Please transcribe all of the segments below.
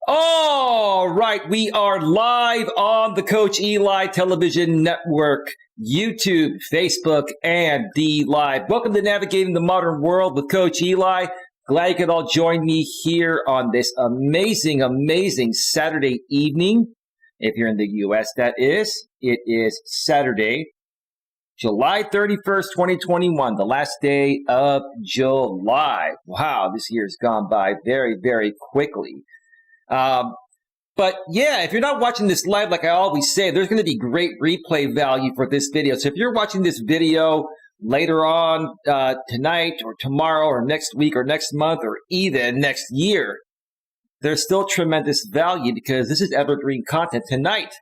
All right, we are live on the Coach Eli Television Network, YouTube, Facebook, and D Live. Welcome to Navigating the Modern World with Coach Eli. Glad you could all join me here on this amazing Saturday evening. If you're in the U.S., that is. It is Saturday, July 31st, 2021, the last day of July. Wow, this year's gone by very quickly. But yeah, if you're not watching this live, like I always say, there's going to be great replay value for this video. So if you're watching this video later on tonight or tomorrow or next week or next month or even next year, there's still tremendous value because this is evergreen content. Tonight,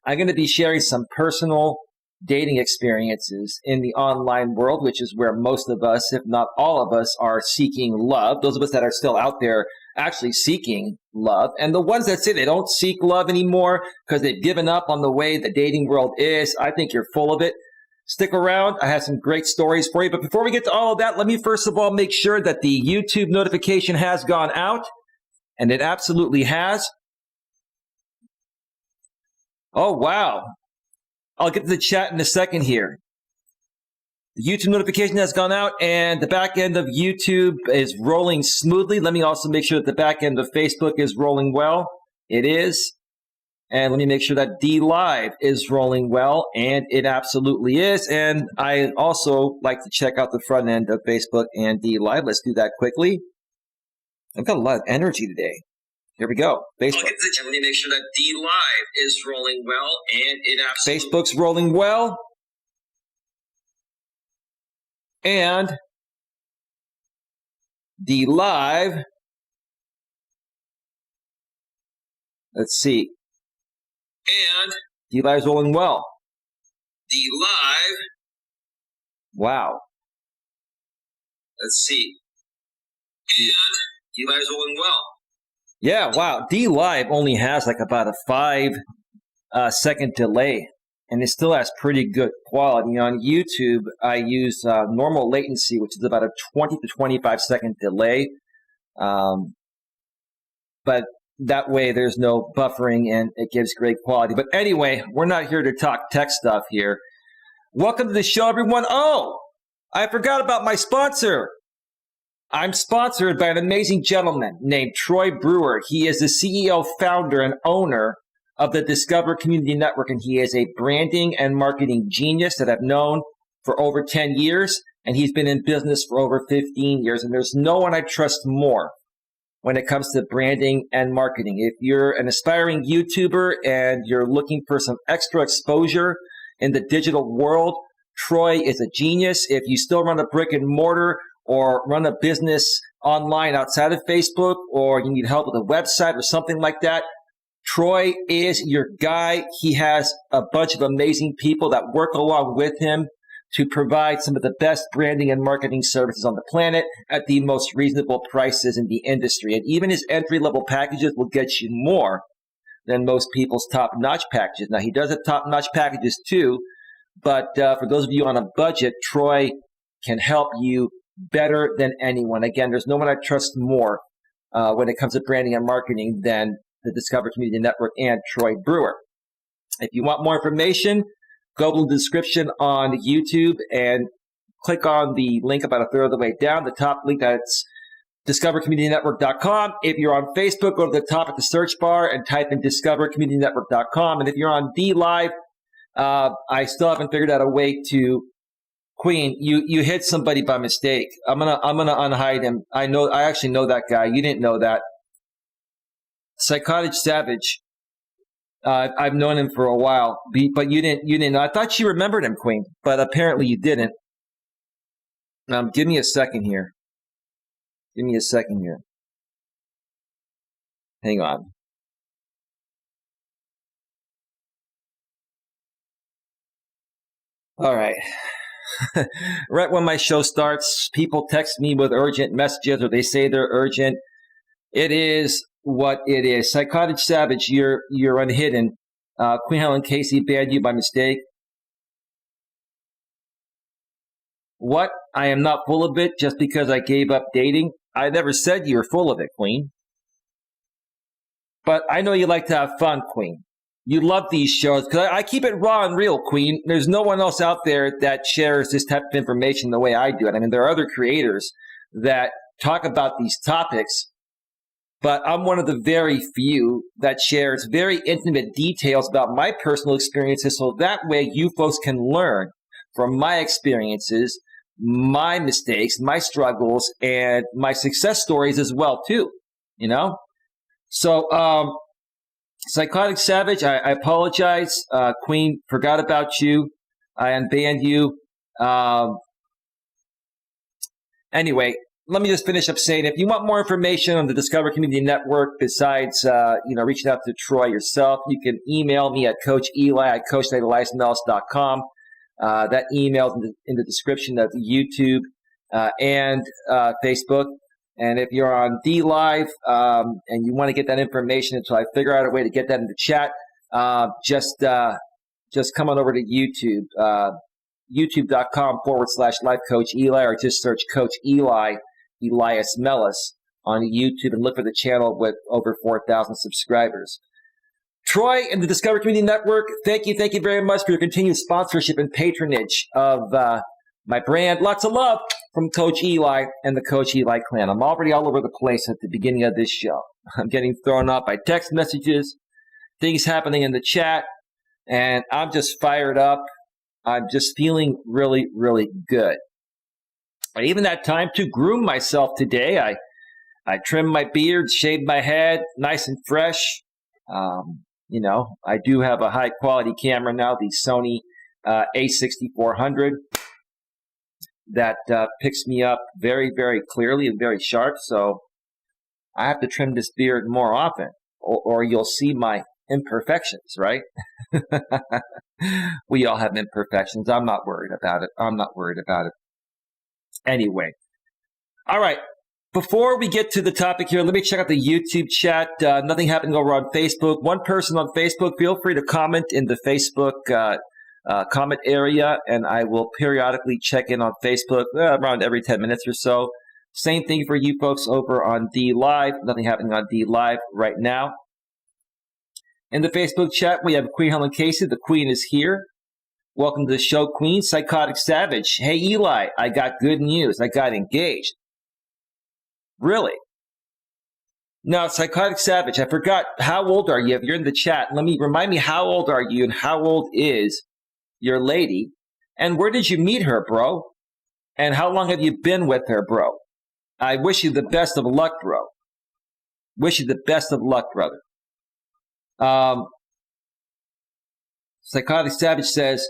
I'm going to be sharing some personal dating experiences in the online world, which is where most of us, if not all of us, are seeking love. Those of us that are still out there actually seeking love. And the ones that say they don't seek love anymore because they've given up on the way the dating world is, I think you're full of it. Stick around. I have some great stories for you. But before we get to all of that, let me first of all make sure that the YouTube notification has gone out. And it absolutely has. Oh, wow. I'll get to the chat in a second here. The YouTube notification has gone out and the back end of YouTube is rolling smoothly. Let me also make sure that the back end of Facebook is rolling well. It is. And let me make sure that D Live is rolling well, and it absolutely is. And I also like to check out the front end of Facebook and D Live. Let's do that quickly. I've got a lot of energy today. Here we go. Facebook. Let me make sure that D Live is rolling well, and it absolutely. Facebook's rolling well. And D Live. Let's see. And D Live's rolling well. D Live. Wow. Let's see. And D Live's rolling well. Yeah, wow. D Live only has like about a 5-second delay, and it still has pretty good quality. On YouTube, I use normal latency, which is about a 20 to 25-second delay. But that way, there's no buffering, and it gives great quality. But anyway, we're not here to talk tech stuff here. Welcome to the show, everyone. Oh, I forgot about my sponsor. I'm sponsored by an amazing gentleman named Troy Brewer. He is the CEO, founder, and owner of the Discover Community Network, and he is a branding and marketing genius that I've known for over 10 years, and he's been in business for over 15 years, and there's no one I trust more when it comes to branding and marketing. If you're an aspiring YouTuber and you're looking for some extra exposure in the digital world, Troy is a genius. If you still run a brick and mortar or run a business online outside of Facebook, or you need help with a website or something like that, Troy is your guy. He has a bunch of amazing people that work along with him to provide some of the best branding and marketing services on the planet at the most reasonable prices in the industry. And even his entry-level packages will get you more than most people's top-notch packages. Now, he does have top-notch packages too, but for those of you on a budget, Troy can help you better than anyone. Again, there's no one I trust more when it comes to branding and marketing than the Discover Community Network and Troy Brewer. If you want more information, go to the description on YouTube and click on the link about a third of the way down. The top link, that's discovercommunitynetwork.com. If you're on Facebook, go to the top at the search bar and type in discovercommunitynetwork.com. And if you're on D Live, I still haven't figured out a way to. Queen, you hit somebody by mistake. I'm gonna unhide him. I actually know that guy. You didn't know that. Psychotic Savage. I've known him for a while, but you didn't know. I thought you remembered him, Queen, but apparently you didn't. Give me a second here. Hang on. All right. Right when my show starts, people text me with urgent messages, or they say they're urgent. It is what it is. Psychotic Savage, you're unhidden. Queen Helen Casey banned you by mistake. What? I am not full of it just because I gave up dating? I never said you were full of it, Queen. But I know you like to have fun, Queen. You love these shows because I keep it raw and real, Queen. There's no one else out there that shares this type of information the way I do it. I mean, there are other creators that talk about these topics, but I'm one of the very few that shares very intimate details about my personal experiences, so that way you folks can learn from my experiences, my mistakes, my struggles, and my success stories as well, too, you know? So, Psychotic Savage, I apologize. Queen, forgot about you. I unbanned you. Anyway, let me just finish up saying, if you want more information on the Discover Community Network, besides, reaching out to Troy yourself, you can email me at Coach Eli at coacheli@eliasmelas.com. That email's in the description of YouTube and Facebook. And if you're on DLive and you want to get that information until I figure out a way to get that in the chat, just come on over to YouTube, youtube.com/LifeCoachEli, or just search Coach Eli, Elias Melas on YouTube, and look for the channel with over 4,000 subscribers. Troy and the Discover Community Network, thank you very much for your continued sponsorship and patronage of my brand. Lots of love from Coach Eli and the Coach Eli clan. I'm already all over the place at the beginning of this show. I'm getting thrown off by text messages, things happening in the chat, and I'm just fired up. I'm just feeling really, really good. I even had time to groom myself today. I trimmed my beard, shaved my head, nice and fresh. I do have a high quality camera now, the Sony A6400, that picks me up very, very clearly and very sharp. So I have to trim this beard more often, or you'll see my imperfections, right? We all have imperfections. I'm not worried about it. Anyway. All right. Before we get to the topic here, let me check out the YouTube chat. Nothing happening over on Facebook. One person on Facebook, feel free to comment in the Facebook comment area, and I will periodically check in on Facebook around every 10 minutes or so. Same thing for you folks over on DLive. Nothing happening on DLive right now. In the Facebook chat, we have Queen Helen Casey. The Queen is here. Welcome to the show, Queen. Psychotic Savage. Hey, Eli, I got good news. I got engaged. Really? Now, Psychotic Savage, I forgot, how old are you? If you're in the chat, remind me, how old are you and how old is your lady? And where did you meet her, bro? And how long have you been with her, bro? I wish you the best of luck, bro. Wish you the best of luck, brother. Psychotic Savage says,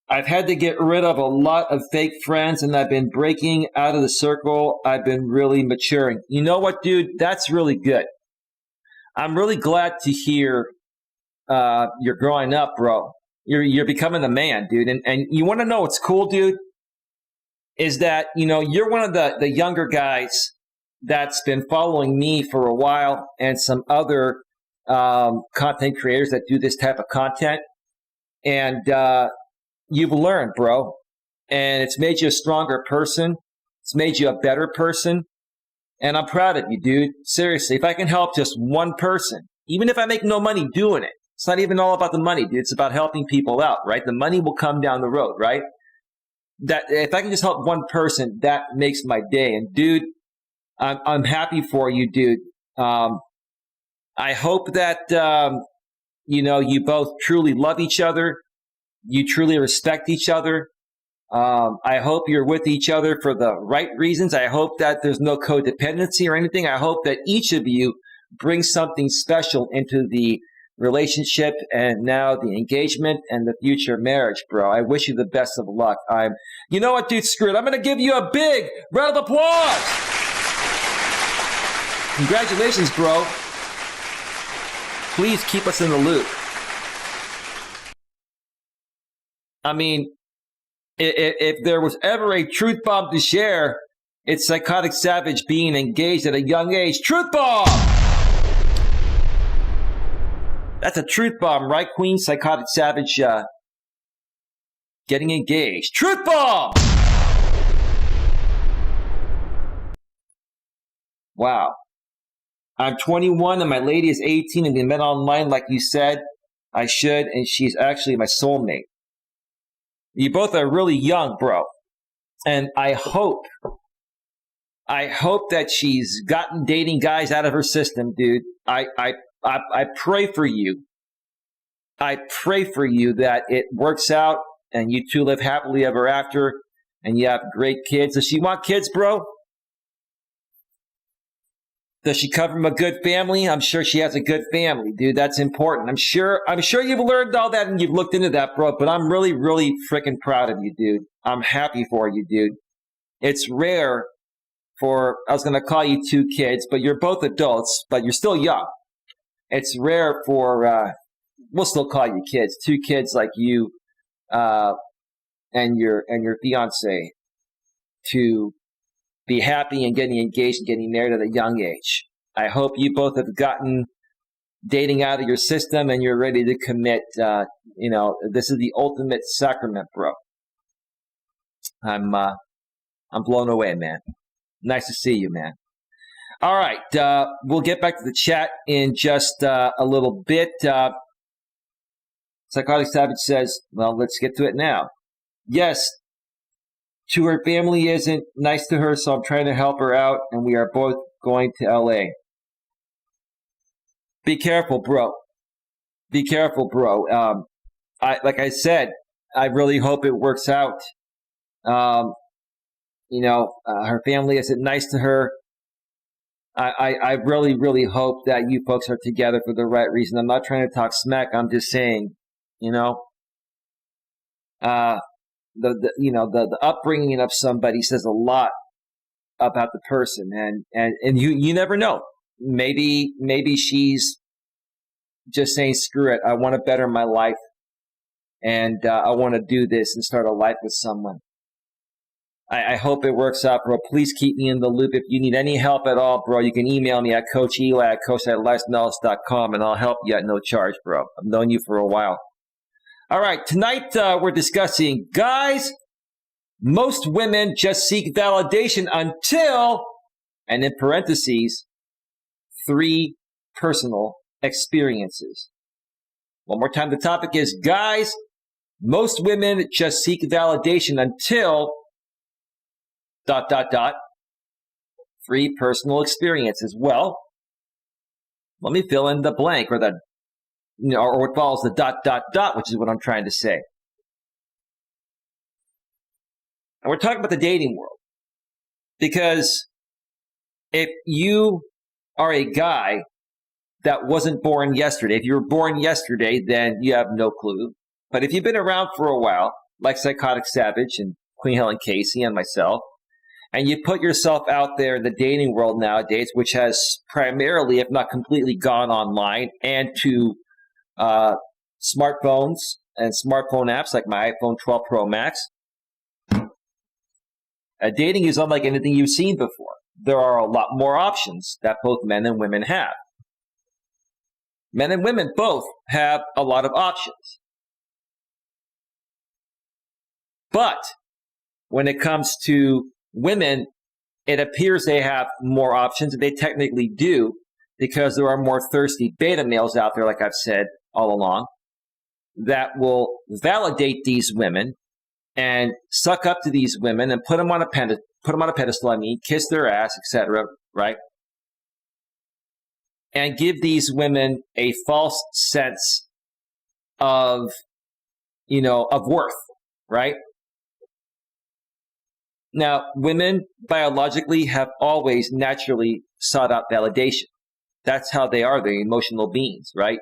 I've had to get rid of a lot of fake friends, and I've been breaking out of the circle. I've been really maturing. You know what, dude? That's really good. I'm really glad to hear you're growing up, bro. You're becoming a man, dude. And you want to know what's cool, dude? Is that, you're one of the younger guys that's been following me for a while, and some other content creators that do this type of content. And you've learned, bro, and it's made you a stronger person. It's made you a better person, and I'm proud of you, dude. Seriously, if I can help just one person, even if I make no money doing it, it's not even all about the money, dude. It's about helping people out, right? The money will come down the road, right? That if I can just help one person, that makes my day. And dude, I'm happy for you, dude. I hope that you both truly love each other. You truly respect each other. I hope you're with each other for the right reasons. I hope that there's no codependency or anything. I hope that each of you brings something special into the relationship, and now the engagement and the future marriage, bro. I wish you the best of luck. You know what, dude? Screw it. I'm going to give you a big round of applause. Congratulations, bro. Please keep us in the loop. I mean, if there was ever a truth bomb to share, it's Psychotic Savage being engaged at a young age. Truth bomb! That's a truth bomb, right, Queen? Psychotic Savage getting engaged. Truth bomb! Wow. I'm 21 and my lady is 18 and we met online like you said I should, and she's actually my soulmate. You both are really young, bro. And I hope that she's gotten dating guys out of her system, dude. I pray for you. I pray for you that it works out and you two live happily ever after and you have great kids. Does she want kids, bro? Does she come from a good family? I'm sure she has a good family, dude. That's important. I'm sure you've learned all that and you've looked into that, bro. But I'm really, really freaking proud of you, dude. I'm happy for you, dude. It's rare I was going to call you two kids, but you're both adults, but you're still young. It's rare for, we'll still call you kids, two kids like you and your fiance to be happy and getting engaged and getting married at a young age. I hope you both have gotten dating out of your system and you're ready to commit. This is the ultimate sacrament, bro. I'm blown away, man. Nice to see you, man. All right, we'll get back to the chat in just a little bit. Psychotic Savage says, well, let's get to it now. Yes, to her family isn't nice to her, so I'm trying to help her out, and we are both going to L.A. Be careful, bro. Be careful, bro. Like I said, I really hope it works out. Her family isn't nice to her. I really, really hope that you folks are together for the right reason. I'm not trying to talk smack. I'm just saying, the upbringing of somebody says a lot about the person, and you never know. Maybe she's just saying, screw it. I want to better my life, and I want to do this and start a life with someone. I hope it works out, bro. Please keep me in the loop. If you need any help at all, bro, you can email me at coacheli at coach@eliasmelas.com, and I'll help you at no charge, bro. I've known you for a while. All right, tonight we're discussing, guys, most women just seek validation until, and in parentheses, 3 personal experiences. One more time, the topic is, guys, most women just seek validation until ... 3 personal experiences. Well, let me fill in the blank or what follows the ... which is what I'm trying to say. And we're talking about the dating world. Because if you are a guy that wasn't born yesterday, if you were born yesterday, then you have no clue. But if you've been around for a while, like Psychotic Savage and Queen Helen Casey and myself, and you put yourself out there in the dating world nowadays, which has primarily, if not completely, gone online and to smartphones and smartphone apps like my iPhone 12 Pro Max, dating is unlike anything you've seen before. There are a lot more options that both men and women have. Men and women both have a lot of options. But when it comes to women, it appears they have more options, and they technically do, because there are more thirsty beta males out there, like I've said all along, that will validate these women and suck up to these women and put them on a pedestal, kiss their ass, etc., right? And give these women a false sense of worth, right? Now, women biologically have always naturally sought out validation. That's how they are. They're emotional beings, right?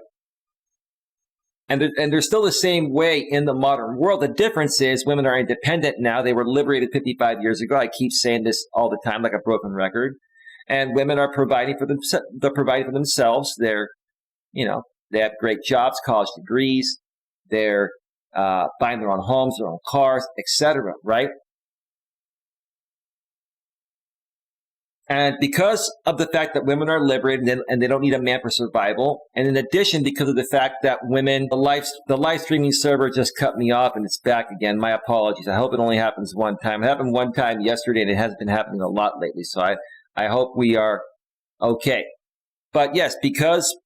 And they're still the same way in the modern world. The difference is women are independent now. They were liberated 55 years ago. I keep saying this all the time like a broken record. And women are providing for themselves. They're, they have great jobs, college degrees. They're buying their own homes, their own cars, etc., right? And because of the fact that women are liberated and they don't need a man for survival, and in addition, because of the fact that women, the live streaming server just cut me off and it's back again. My apologies. I hope it only happens one time. It happened one time yesterday and it has been happening a lot lately. So I hope we are okay. But yes, because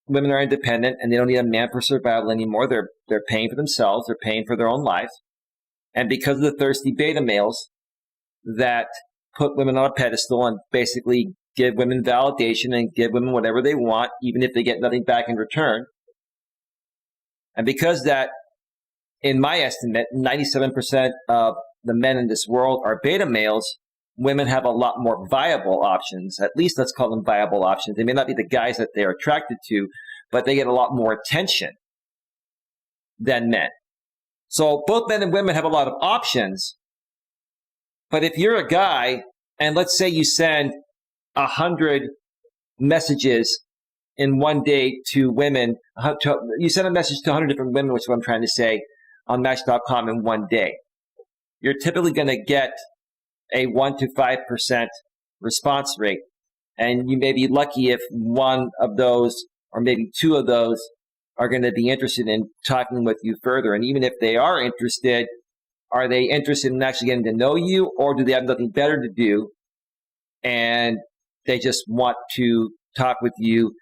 women are independent and they don't need a man for survival anymore, they're paying for themselves, they're paying for their own lives. And because of the thirsty beta males that put women on a pedestal and basically give women validation and give women whatever they want, even if they get nothing back in return. And because that, in my estimate, 97% of the men in this world are beta males, women have a lot more viable options. At least let's call them viable options. They may not be the guys that they're attracted to, but they get a lot more attention than men. So both men and women have a lot of options. But if you're a guy, and let's say you send 100 messages in one day to women, you send a message to 100 different women, which is what I'm trying to say, on Match.com in one day. You're typically going to get a 1 to 5% response rate. And you may be lucky if one of those, or maybe two of those, are going to be interested in talking with you further. And even if they are interested, are they interested in actually getting to know you, or do they have nothing better to do and they just want to talk with you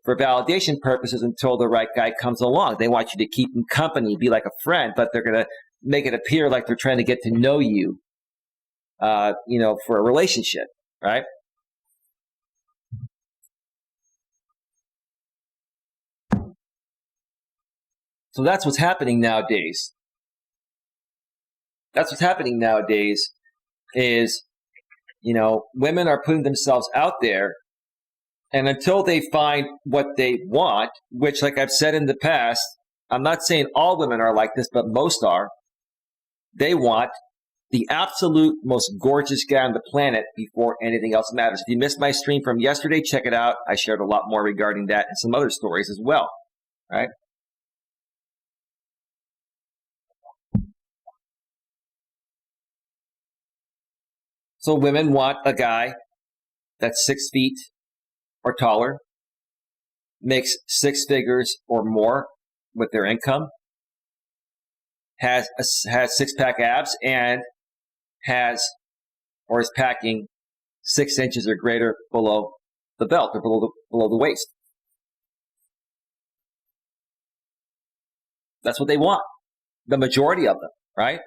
for validation purposes until the right guy comes along? They want you to keep them company, be like a friend, but they're going to make it appear like they're trying to get to know you, for a relationship, right? So that's what's happening nowadays. That's what's happening nowadays is, women are putting themselves out there, and until they find what they want, which, like I've said in the past, I'm not saying all women are like this, but most are. They want the absolute most gorgeous guy on the planet before anything else matters. If you missed my stream from yesterday, check it out. I shared a lot more regarding that and some other stories as well, right? So women want a guy that's 6 feet or taller, makes 6 figures or more with their income, has 6-pack abs, and has or is packing 6 inches or greater below the belt or below the waist. That's what they want, the majority of them, right?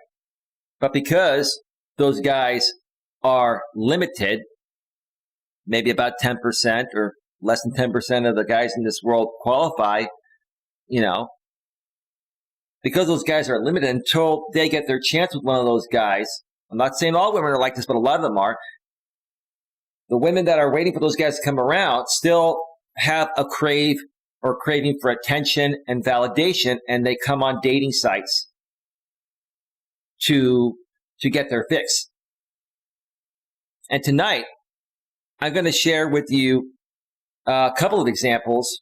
But because those guys are limited, maybe about 10% or less than 10% of the guys in this world qualify, because those guys are limited until they get their chance with one of those guys. I'm not saying all women are like this, but a lot of them are. The women that are waiting for those guys to come around still have a craving for attention and validation, and they come on dating sites to get their fix. And tonight, I'm going to share with you a couple of examples.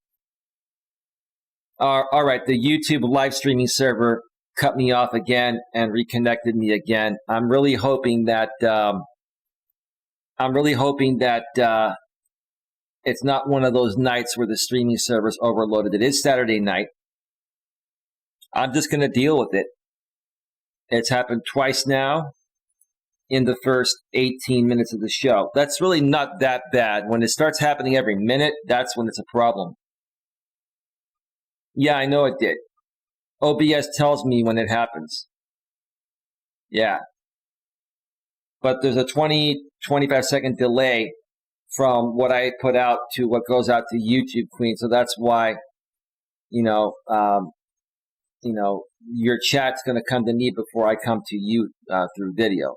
All right, the YouTube live streaming server cut me off again and reconnected me again. I'm really hoping that it's not one of those nights where the streaming server's overloaded. It is Saturday night. I'm just going to deal with it. It's happened twice now in the first 18 minutes of the show. That's really not that bad. When it starts happening every minute, that's when it's a problem. Yeah, I know it did. OBS tells me when it happens. Yeah. But there's a 25 second delay from what I put out to what goes out to YouTube, Queen. So that's why, your chat's going to come to me before I come to you through video.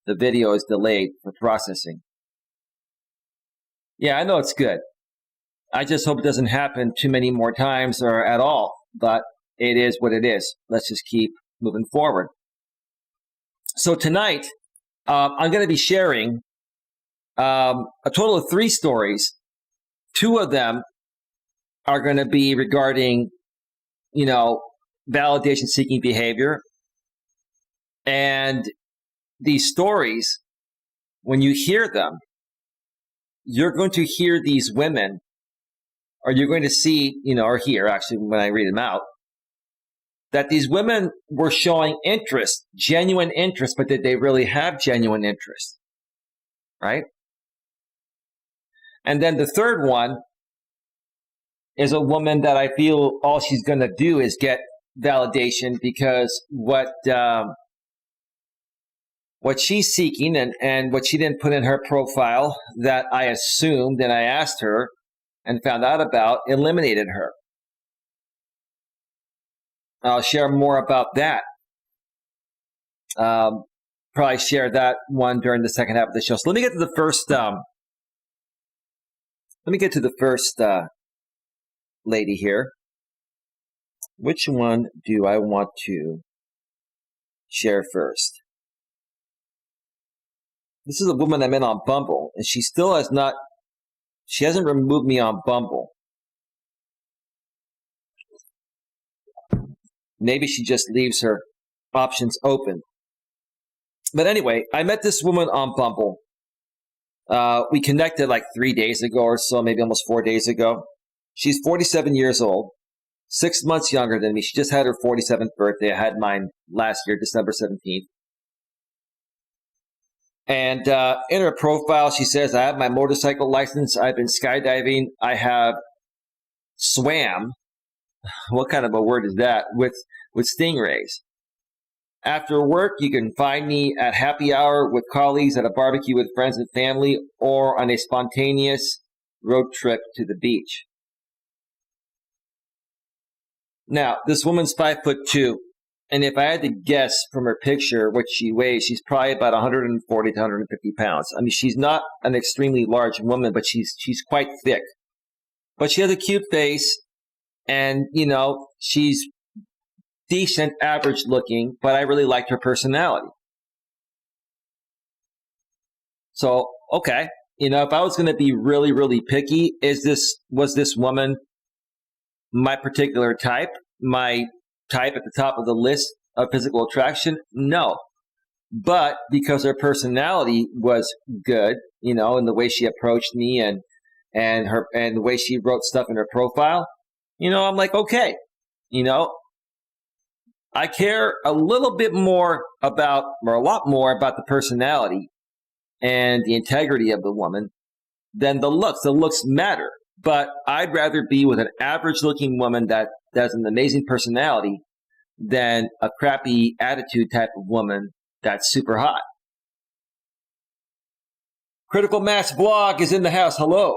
The video is delayed for processing. Yeah, I know it's good. I just hope it doesn't happen too many more times or at all, but it is what it is. Let's just keep moving forward. So tonight, I'm going to be sharing a total of 3 stories. 2 of them are going to be regarding, validation-seeking behavior. And these stories, when you hear them, you're going to hear these women, or you're going to see, or hear, actually, when I read them out, that these women were showing interest, genuine interest, but did they really have genuine interest? Right? And then the third one is a woman that I feel all she's going to do is get validation, because what she's seeking and what she didn't put in her profile that I assumed and I asked her and found out about eliminated her. I'll share more about that. Probably share that one during the second half of the show. So let me get to the first lady here. Which one do I want to share first? This is a woman I met on Bumble, and she hasn't removed me on Bumble. Maybe she just leaves her options open. But anyway, I met this woman on Bumble. We connected like 3 days ago or so, maybe almost 4 days ago. She's 47 years old, 6 months younger than me. She just had her 47th birthday. I had mine last year, December 17th. And in her profile, she says, I have my motorcycle license. I've been skydiving. I have swam. What kind of a word is that? With stingrays. After work, you can find me at happy hour with colleagues, at a barbecue with friends and family, or on a spontaneous road trip to the beach. Now, this woman's 5'2", and if I had to guess from her picture what she weighs, she's probably about 140 to 150 pounds. I mean, she's not an extremely large woman, but she's quite thick. But she has a cute face, and, she's decent, average looking, but I really liked her personality. So, okay, if I was going to be really, really picky, was this woman my particular type? My type at the top of the list of physical attraction? No. But because her personality was good, and the way she approached me and the way she wrote stuff in her profile, I'm like, okay, I care a little bit more about, or a lot more about, the personality and the integrity of the woman than the looks. The looks matter, but I'd rather be with an average-looking woman that has an amazing personality than a crappy attitude type of woman that's super hot. Critical Mass Blog is in the house. Hello.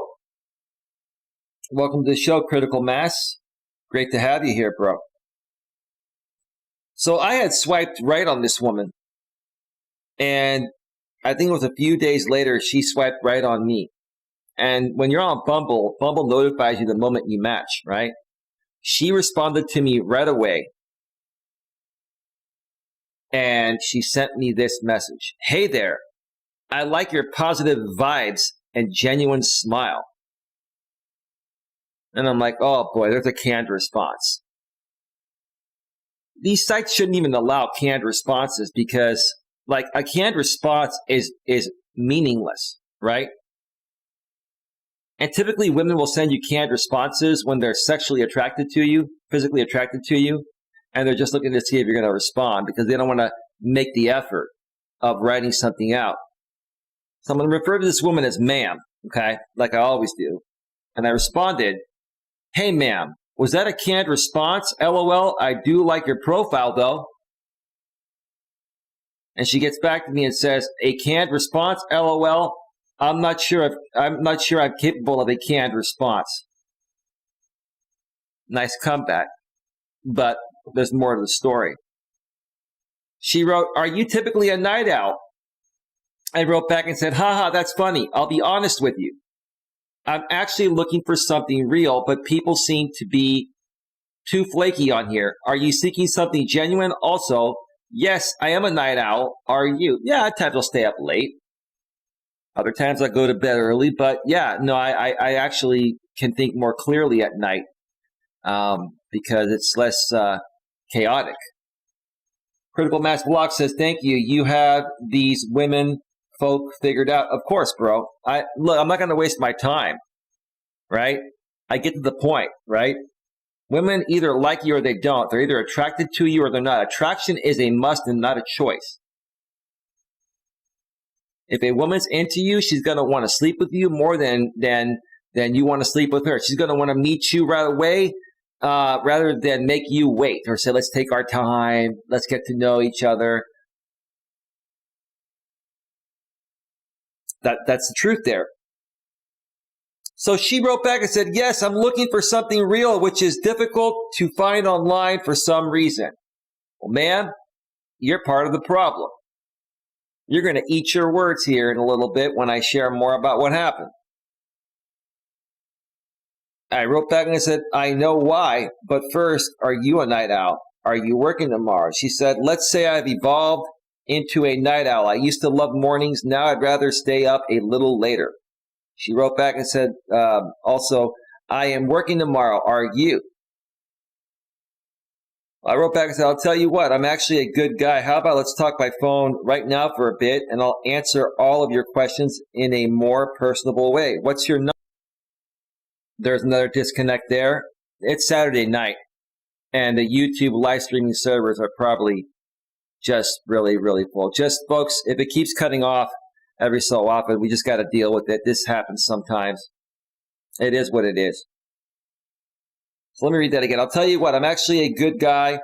Welcome to the show, Critical Mass. Great to have you here, bro. So I had swiped right on this woman, and I think it was a few days later, she swiped right on me. And when you're on Bumble, Bumble notifies you the moment you match, right? She responded to me right away, and she sent me this message. Hey there, I like your positive vibes and genuine smile. And I'm like, oh boy, there's a canned response. These sites shouldn't even allow canned responses, because like a canned response is meaningless, right? And typically women will send you canned responses when they're sexually attracted to you, physically attracted to you, and they're just looking to see if you're going to respond, because they don't want to make the effort of writing something out. So I'm going to refer to this woman as ma'am, okay, like I always do. And I responded, hey ma'am, was that a canned response? LOL, I do like your profile though. And she gets back to me and says, a canned response? LOL, I'm not sure I'm capable of a canned response. Nice comeback. But there's more to the story. She wrote, are you typically a night owl? I wrote back and said, haha, that's funny. I'll be honest with you. I'm actually looking for something real, but people seem to be too flaky on here. Are you seeking something genuine? Also, yes, I am a night owl. Are you? Yeah, at times I'll stay up late. Other times I go to bed early, but yeah, no, I actually can think more clearly at night because it's less chaotic. Critical Mass Block says, thank you. You have these women folk figured out. Of course, bro. Look, I'm not going to waste my time, right? I get to the point, right? Women either like you or they don't. They're either attracted to you or they're not. Attraction is a must and not a choice. If a woman's into you, she's going to want to sleep with you more than then you want to sleep with her. She's going to want to meet you right away rather than make you wait or say, let's take our time. Let's get to know each other. That's the truth there. So she wrote back and said, yes, I'm looking for something real, which is difficult to find online for some reason. Well, ma'am, you're part of the problem. You're going to eat your words here in a little bit when I share more about what happened. I wrote back and I said, I know why, but first, are you a night owl? Are you working tomorrow? She said, let's say I've evolved into a night owl. I used to love mornings. Now I'd rather stay up a little later. She wrote back and said, also, I am working tomorrow. Are you? I wrote back and said, I'll tell you what, I'm actually a good guy. How about let's talk by phone right now for a bit, and I'll answer all of your questions in a more personable way. What's your number? There's another disconnect there. It's Saturday night, and the YouTube live streaming servers are probably just really, really full. Just, folks, if it keeps cutting off every so often, we just got to deal with it. This happens sometimes. It is what it is. So let me read that again. I'll tell you what, I'm actually a good guy.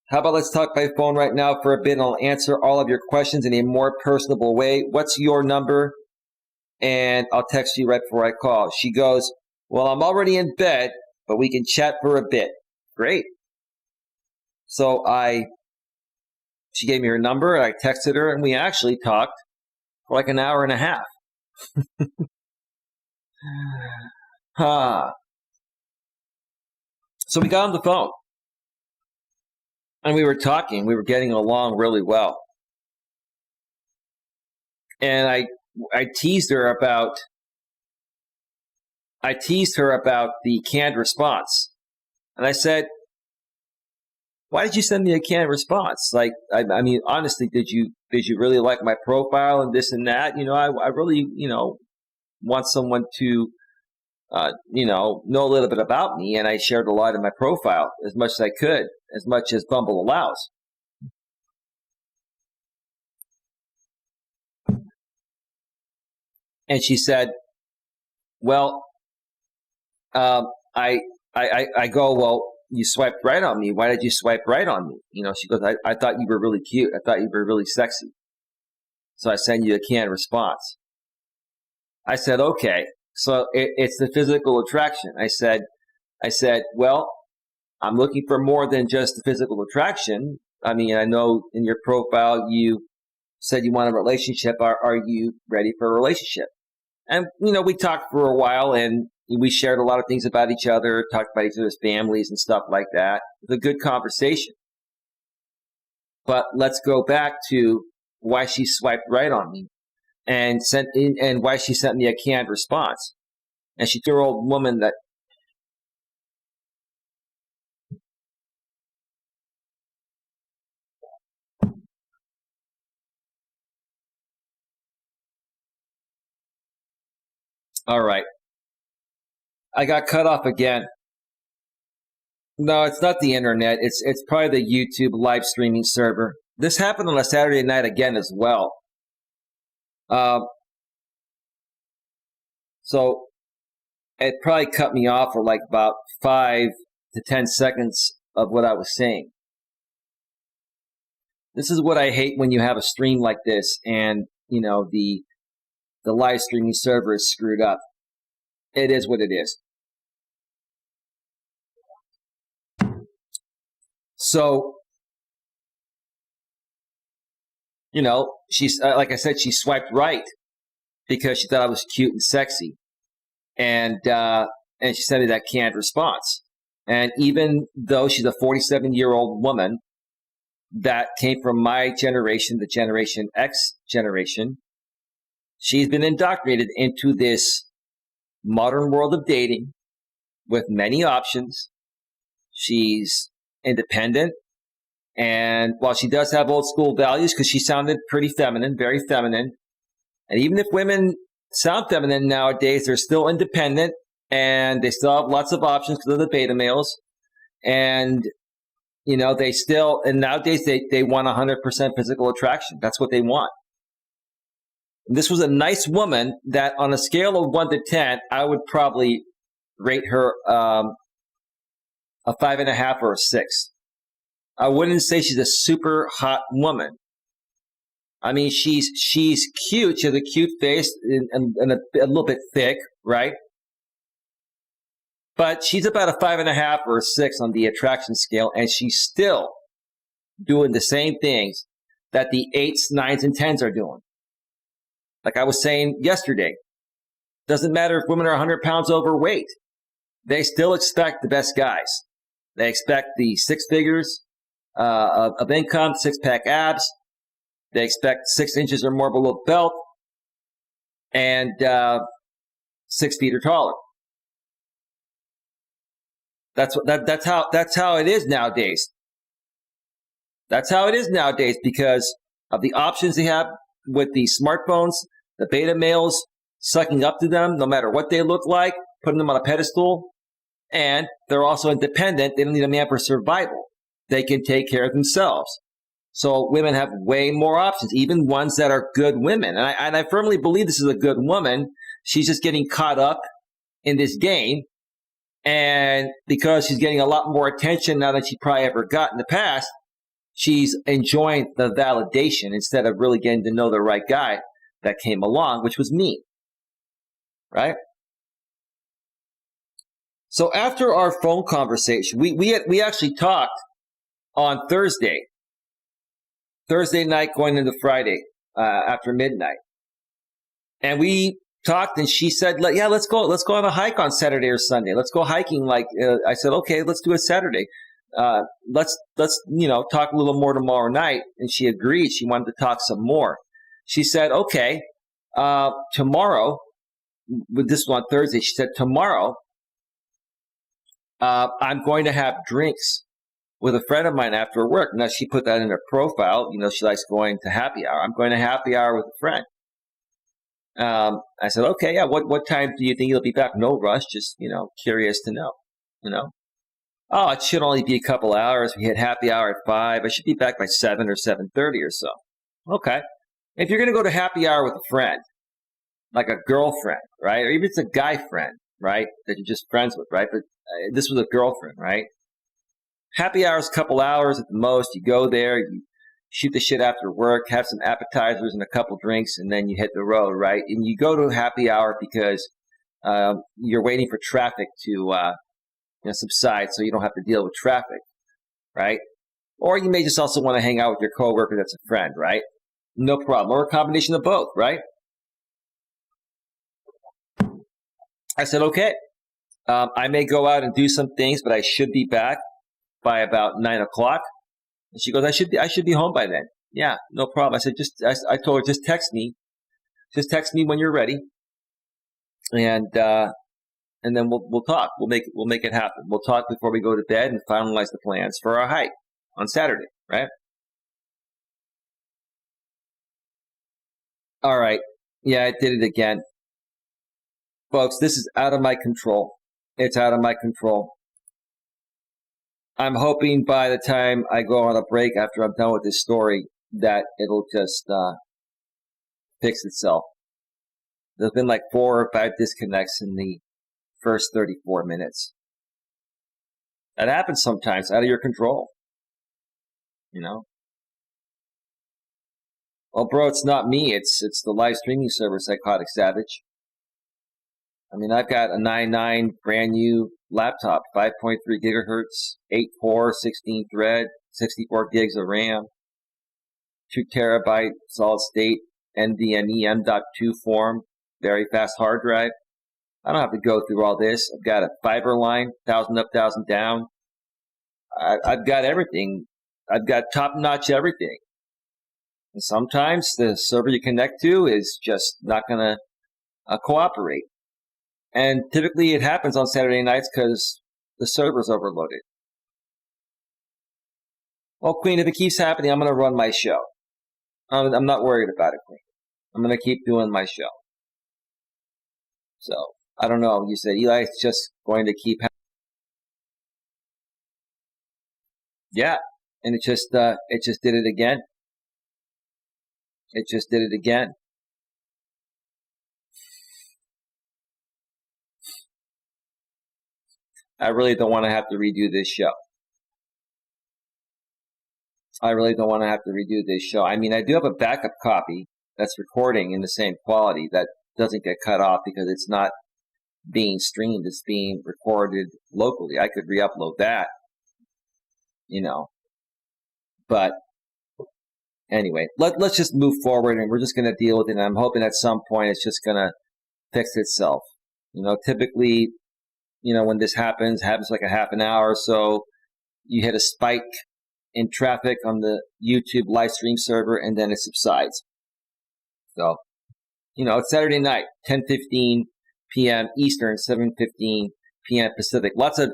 How about let's talk by phone right now for a bit, and I'll answer all of your questions in a more personable way. What's your number? And I'll text you right before I call. She goes, well, I'm already in bed, but we can chat for a bit. Great. So she gave me her number, and I texted her, and we actually talked for like an hour and a half. So we got on the phone, and we were talking. We were getting along really well. And I teased her about the canned response. And I said, why did you send me a canned response? Like, I mean, honestly, did you really like my profile and this and that? I really, want someone to, know a little bit about me. And I shared a lot in my profile as much as I could, as much as Bumble allows. And she said, well, I go, well, you swiped right on me. Why did you swipe right on me? She goes, I thought you were really cute. I thought you were really sexy. So I send you a canned response. I said, okay. So it's the physical attraction. I said, well, I'm looking for more than just the physical attraction. I mean, I know in your profile you said you want a relationship. Are you ready for a relationship? And, we talked for a while, and we shared a lot of things about each other, talked about each other's families and stuff like that. It was a good conversation. But let's go back to why she swiped right on me and why she sent me a canned response. And she's a year-old woman that all right. I got cut off again. No, it's not the internet. It's probably the YouTube live streaming server. This happened on a Saturday night again as well. So it probably cut me off for like about 5 to 10 seconds of what I was saying. This is what I hate when you have a stream like this and, the live streaming server is screwed up. It is what it is. So, she's like I said, she swiped right because she thought I was cute and sexy, and she sent me that canned response. And even though she's a 47-year-old woman that came from my generation, the Generation X generation, she's been indoctrinated into this modern world of dating with many options. She's independent. And while she does have old school values, because she sounded pretty feminine, very feminine, and even if women sound feminine nowadays, they're still independent and they still have lots of options because of the beta males. And, nowadays they want 100% physical attraction. That's what they want. This was a nice woman that on a scale of 1 to 10, I would probably rate her a 5.5 or a 6. I wouldn't say she's a super hot woman. I mean, she's cute. She has a cute face and a little bit thick, right? But she's about a 5.5 or a 6 on the attraction scale, and she's still doing the same things that the 8s, 9s, and 10s are doing. Like I was saying yesterday, doesn't matter if women are 100 pounds overweight. They still expect the best guys. They expect the 6 figures of income, 6-pack abs. They expect 6 inches or more below the belt, and 6 feet or taller. That's how it is nowadays. That's how it is nowadays because of the options they have with the smartphones, the beta males sucking up to them, no matter what they look like, putting them on a pedestal, and they're also independent. They don't need a man for survival. They can take care of themselves. So women have way more options, even ones that are good women. And I firmly believe this is a good woman. She's just getting caught up in this game. And because she's getting a lot more attention now than she probably ever got in the past, she's enjoying the validation instead of really getting to know the right guy that came along, which was me. Right? So after our phone conversation, we actually talked on Thursday night going into Friday after midnight. And we talked and she said, yeah, let's go on a hike on Saturday or Sunday. Let's go hiking. I said, okay, let's do it Saturday. Let's talk a little more tomorrow night. And she agreed. She wanted to talk some more. She said, okay, tomorrow, with this one on Thursday, she said, tomorrow, I'm going to have drinks with a friend of mine after work. Now, she put that in her profile. She likes going to happy hour. I'm going to happy hour with a friend. I said, okay, yeah, what time do you think you'll be back? No rush, just, curious to know, Oh, it should only be a couple hours. We hit happy hour at 5. I should be back by 7 or 7:30 or so. Okay. If you're going to go to happy hour with a friend, like a girlfriend, right? Or even if it's a guy friend, right? That you're just friends with, right? But this was a girlfriend, right? Happy hour is a couple hours at the most. You go there, you shoot the shit after work, have some appetizers and a couple drinks, and then you hit the road, right? And you go to happy hour because you're waiting for traffic to subside so you don't have to deal with traffic, right? Or you may just also want to hang out with your coworker that's a friend, right? No problem. Or a combination of both, right? I said, okay. I may go out and do some things, but I should be back by about 9 o'clock. And she goes, I should be home by then. Yeah, no problem. I said, I told her, just text me when you're ready. And then we'll talk. We'll make it happen. We'll talk before we go to bed and finalize the plans for our hike on Saturday, right? All right. Yeah, I did it again. Folks, this is out of my control. It's out of my control. I'm hoping by the time I go on a break after I'm done with this story that it'll just fix itself. There's been like 4 or 5 disconnects in the first 34 minutes. That happens sometimes, out of your control. Well, bro, it's not me. It's the live streaming server, Psychotic Savage. I mean, I've got a 9.9 brand new laptop, 5.3 gigahertz, 8 core, 16 thread, 64 gigs of RAM, 2 terabyte solid state NVMe M.2 form, very fast hard drive. I don't have to go through all this. I've got a fiber line, 1,000 up, 1,000 down. I've got everything. I've got top-notch everything. And sometimes the server you connect to is just not going to cooperate. And typically it happens on Saturday nights because the server's overloaded. Well, Queen, if it keeps happening, I'm going to run my show. I'm not worried about it, Queen. I'm going to keep doing my show. So, I don't know. You said Eli is just going to keep happening. Yeah. And it just did it again. It just did it again. I really don't want to have to redo this show. I mean, I do have a backup copy that's recording in the same quality that doesn't get cut off because it's not being streamed. It's being recorded locally. I could re-upload that, But anyway, let's just move forward, and we're just going to deal with it. And I'm hoping at some point it's just going to fix itself. Typically, when this happens like a half an hour or so, you hit a spike in traffic on the YouTube live stream server, and then it subsides. So, it's Saturday night, 10:15 p.m. Eastern, 7:15 p.m. Pacific. Lots of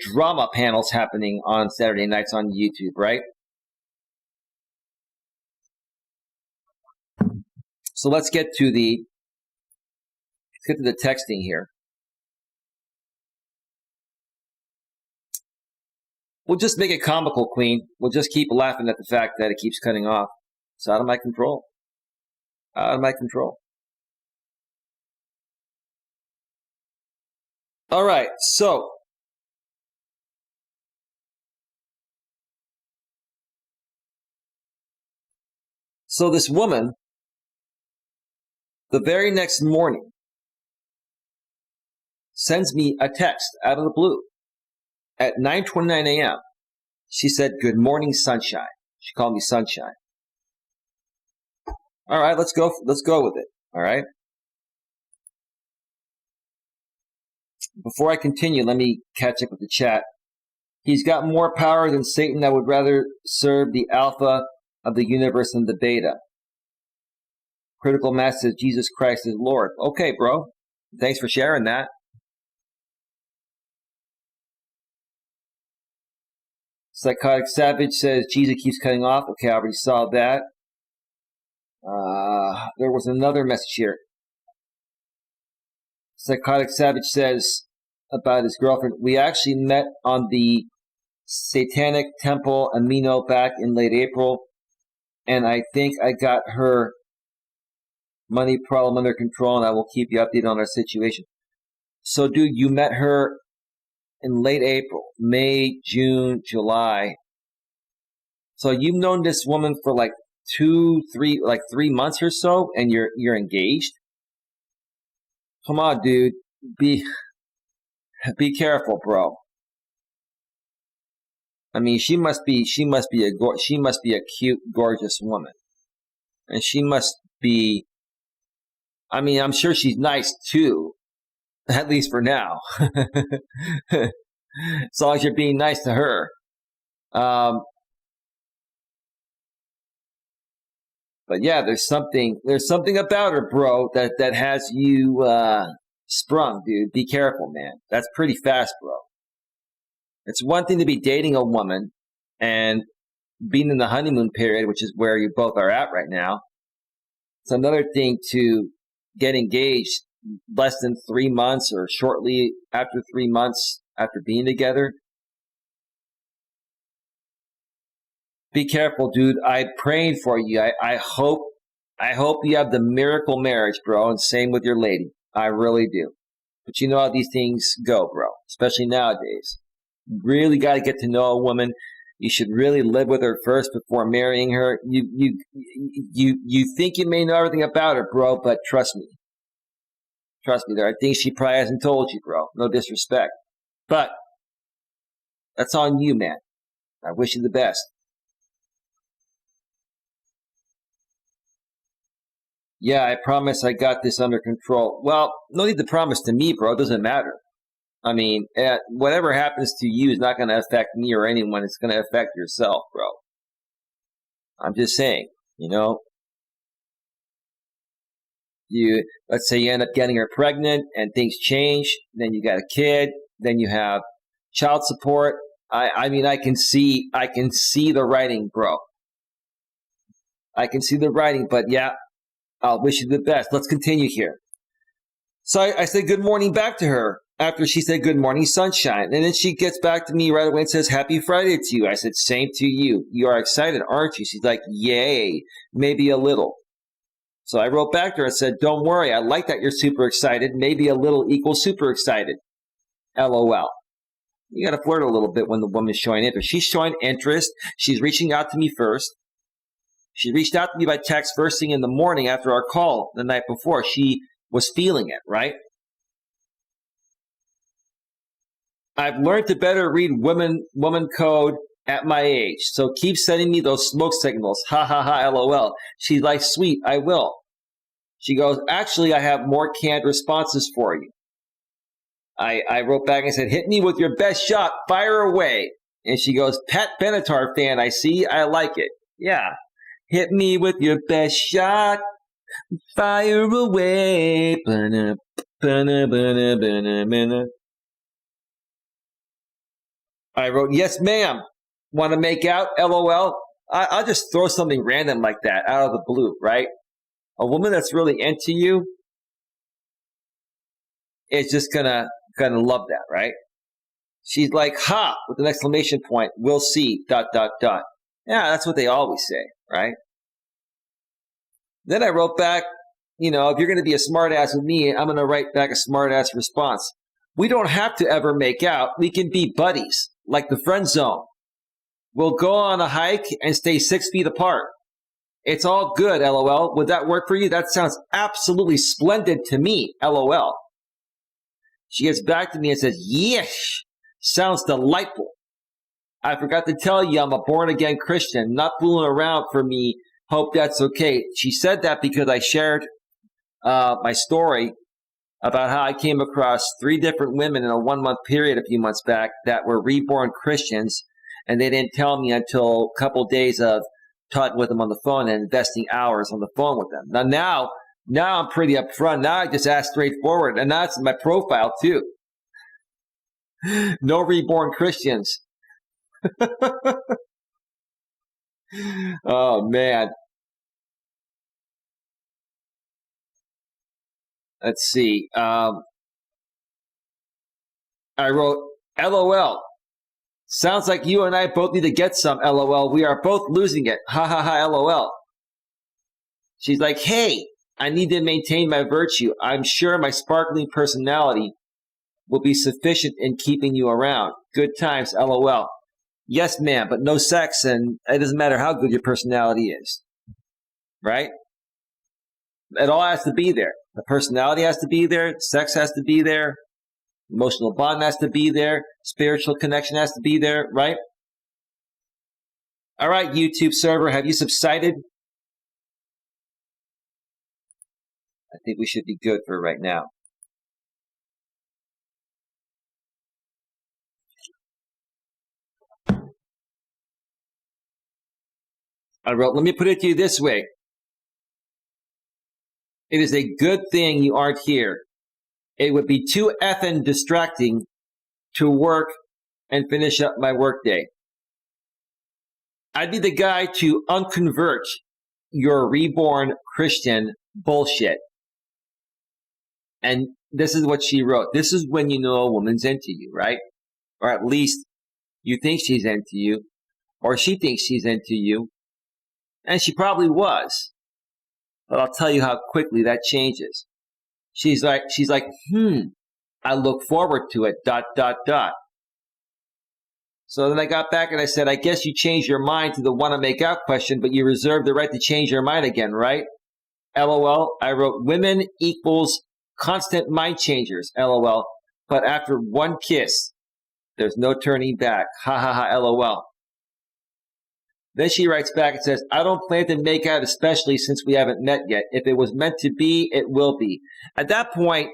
drama panels happening on Saturday nights on YouTube, right? So let's get to the texting here. We'll just make it comical, Queen. We'll just keep laughing at the fact that it keeps cutting off. It's out of my control. All right, so this woman, the very next morning, sends me a text out of the blue at 9:29 a.m. She said, "Good morning, sunshine." She called me sunshine. All right, let's go with it. All right. Before I continue, let me catch up with the chat. He's got more power than Satan. I would rather serve the alpha of the universe than the beta. Critical mass says Jesus Christ is Lord. Okay, bro. Thanks for sharing that. Psychotic Savage says Jesus keeps cutting off. Okay, I already saw that. There was another message here. Psychotic Savage says about his girlfriend, we actually met on the Satanic Temple Amino back in late April, and I think I got her money problem under control, and I will keep you updated on our situation. So, dude, you met her in late April, May, June, July. So you've known this woman for like 3 months or so, and you're engaged? Come on, dude. Be careful, bro. I mean, she must be a cute, gorgeous woman. And she must be, I mean, I'm sure she's nice too, at least for now. As long as you're being nice to her. But yeah, there's something about her, bro, that has you sprung, dude. Be careful, man. That's pretty fast, bro. It's one thing to be dating a woman and being in the honeymoon period, which is where you both are at right now. It's another thing to get engaged less than 3 months or shortly after 3 months after being together. Be careful, dude. I'm praying for you. I hope you have the miracle marriage, bro, and same with your lady. I really do. But you know how these things go, bro, especially nowadays. You really got to get to know a woman. You should really live with her first before marrying her. You think you may know everything about her, bro, but trust me. Trust me, there are things she probably hasn't told you, bro. No disrespect. But that's on you, man. I wish you the best. Yeah, I promise I got this under control. Well, no need to promise to me, bro. It doesn't matter. I mean, whatever happens to you is not going to affect me or anyone. It's going to affect yourself, bro. I'm just saying, let's say you end up getting her pregnant and things change. Then you got a kid. Then you have child support. I mean, I can see the writing, bro. I can see the writing, but yeah, I'll wish you the best. Let's continue here. So I said good morning back to her after she said good morning, sunshine. And then she gets back to me right away and says, happy Friday to you. I said, same to you. You are excited, aren't you? She's like, yay, maybe a little. So I wrote back to her and said, don't worry. I like that you're super excited. Maybe a little equals super excited. LOL. You got to flirt a little bit when the woman's showing interest. She's showing interest. She's reaching out to me first. She reached out to me by text first thing in the morning after our call the night before. She was feeling it, right? I've learned to better read woman code at my age. So keep sending me those smoke signals. Ha ha ha, LOL. She's like, sweet, I will. She goes, actually, I have more canned responses for you. I wrote back and said, hit me with your best shot. Fire away. And she goes, Pat Benatar fan, I see. I like it. Yeah. Hit me with your best shot. Fire away. Ba-na, ba-na, ba-na, ba-na, ba-na. I wrote, yes, ma'am. Want to make out? LOL. I'll just throw something random like that out of the blue, right? A woman that's really into you is just gonna love that, right? She's like, ha, with an exclamation point. We'll see, ... Yeah, that's what they always say, right? Then I wrote back, if you're going to be a smartass with me, I'm going to write back a smartass response. We don't have to ever make out. We can be buddies, like the friend zone. We'll go on a hike and stay 6 feet apart. It's all good, LOL. Would that work for you? That sounds absolutely splendid to me, LOL. She gets back to me and says, yes, sounds delightful. I forgot to tell you I'm a born-again Christian, not fooling around for me. Hope that's okay. She said that because I shared my story about how I came across 3 different women in a 1-month period a few months back that were reborn Christians, and they didn't tell me until a couple days of talking with them on the phone and investing hours on the phone with them. Now I'm pretty upfront. Now I just ask straightforward, and that's my profile too. No reborn Christians. Oh, man. Let's see. I wrote, LOL. Sounds like you and I both need to get some, LOL. We are both losing it. Ha ha ha, LOL. She's like, hey, I need to maintain my virtue. I'm sure my sparkling personality will be sufficient in keeping you around. Good times, LOL. Yes, ma'am, but no sex, and it doesn't matter how good your personality is. Right? It all has to be there. The personality has to be there. Sex has to be there. Emotional bond has to be there. Spiritual connection has to be there, right? All right, YouTube server, have you subsided? I think we should be good for right now. I wrote, let me put it to you this way. It is a good thing you aren't here. It would be too effing distracting to work and finish up my workday. I'd be the guy to unconvert your reborn Christian bullshit. And this is what she wrote. This is when you know a woman's into you, right? Or at least you think she's into you, or she thinks she's into you. And she probably was. But I'll tell you how quickly that changes. She's like, I look forward to it, ... So then I got back and I said, I guess you changed your mind to the want to make out question, but you reserve the right to change your mind again, right? LOL. I wrote, women equals constant mind changers, LOL. But after one kiss, there's no turning back. Ha ha ha, LOL. Then she writes back and says, I don't plan to make out, especially since we haven't met yet. If it was meant to be, it will be. At that point,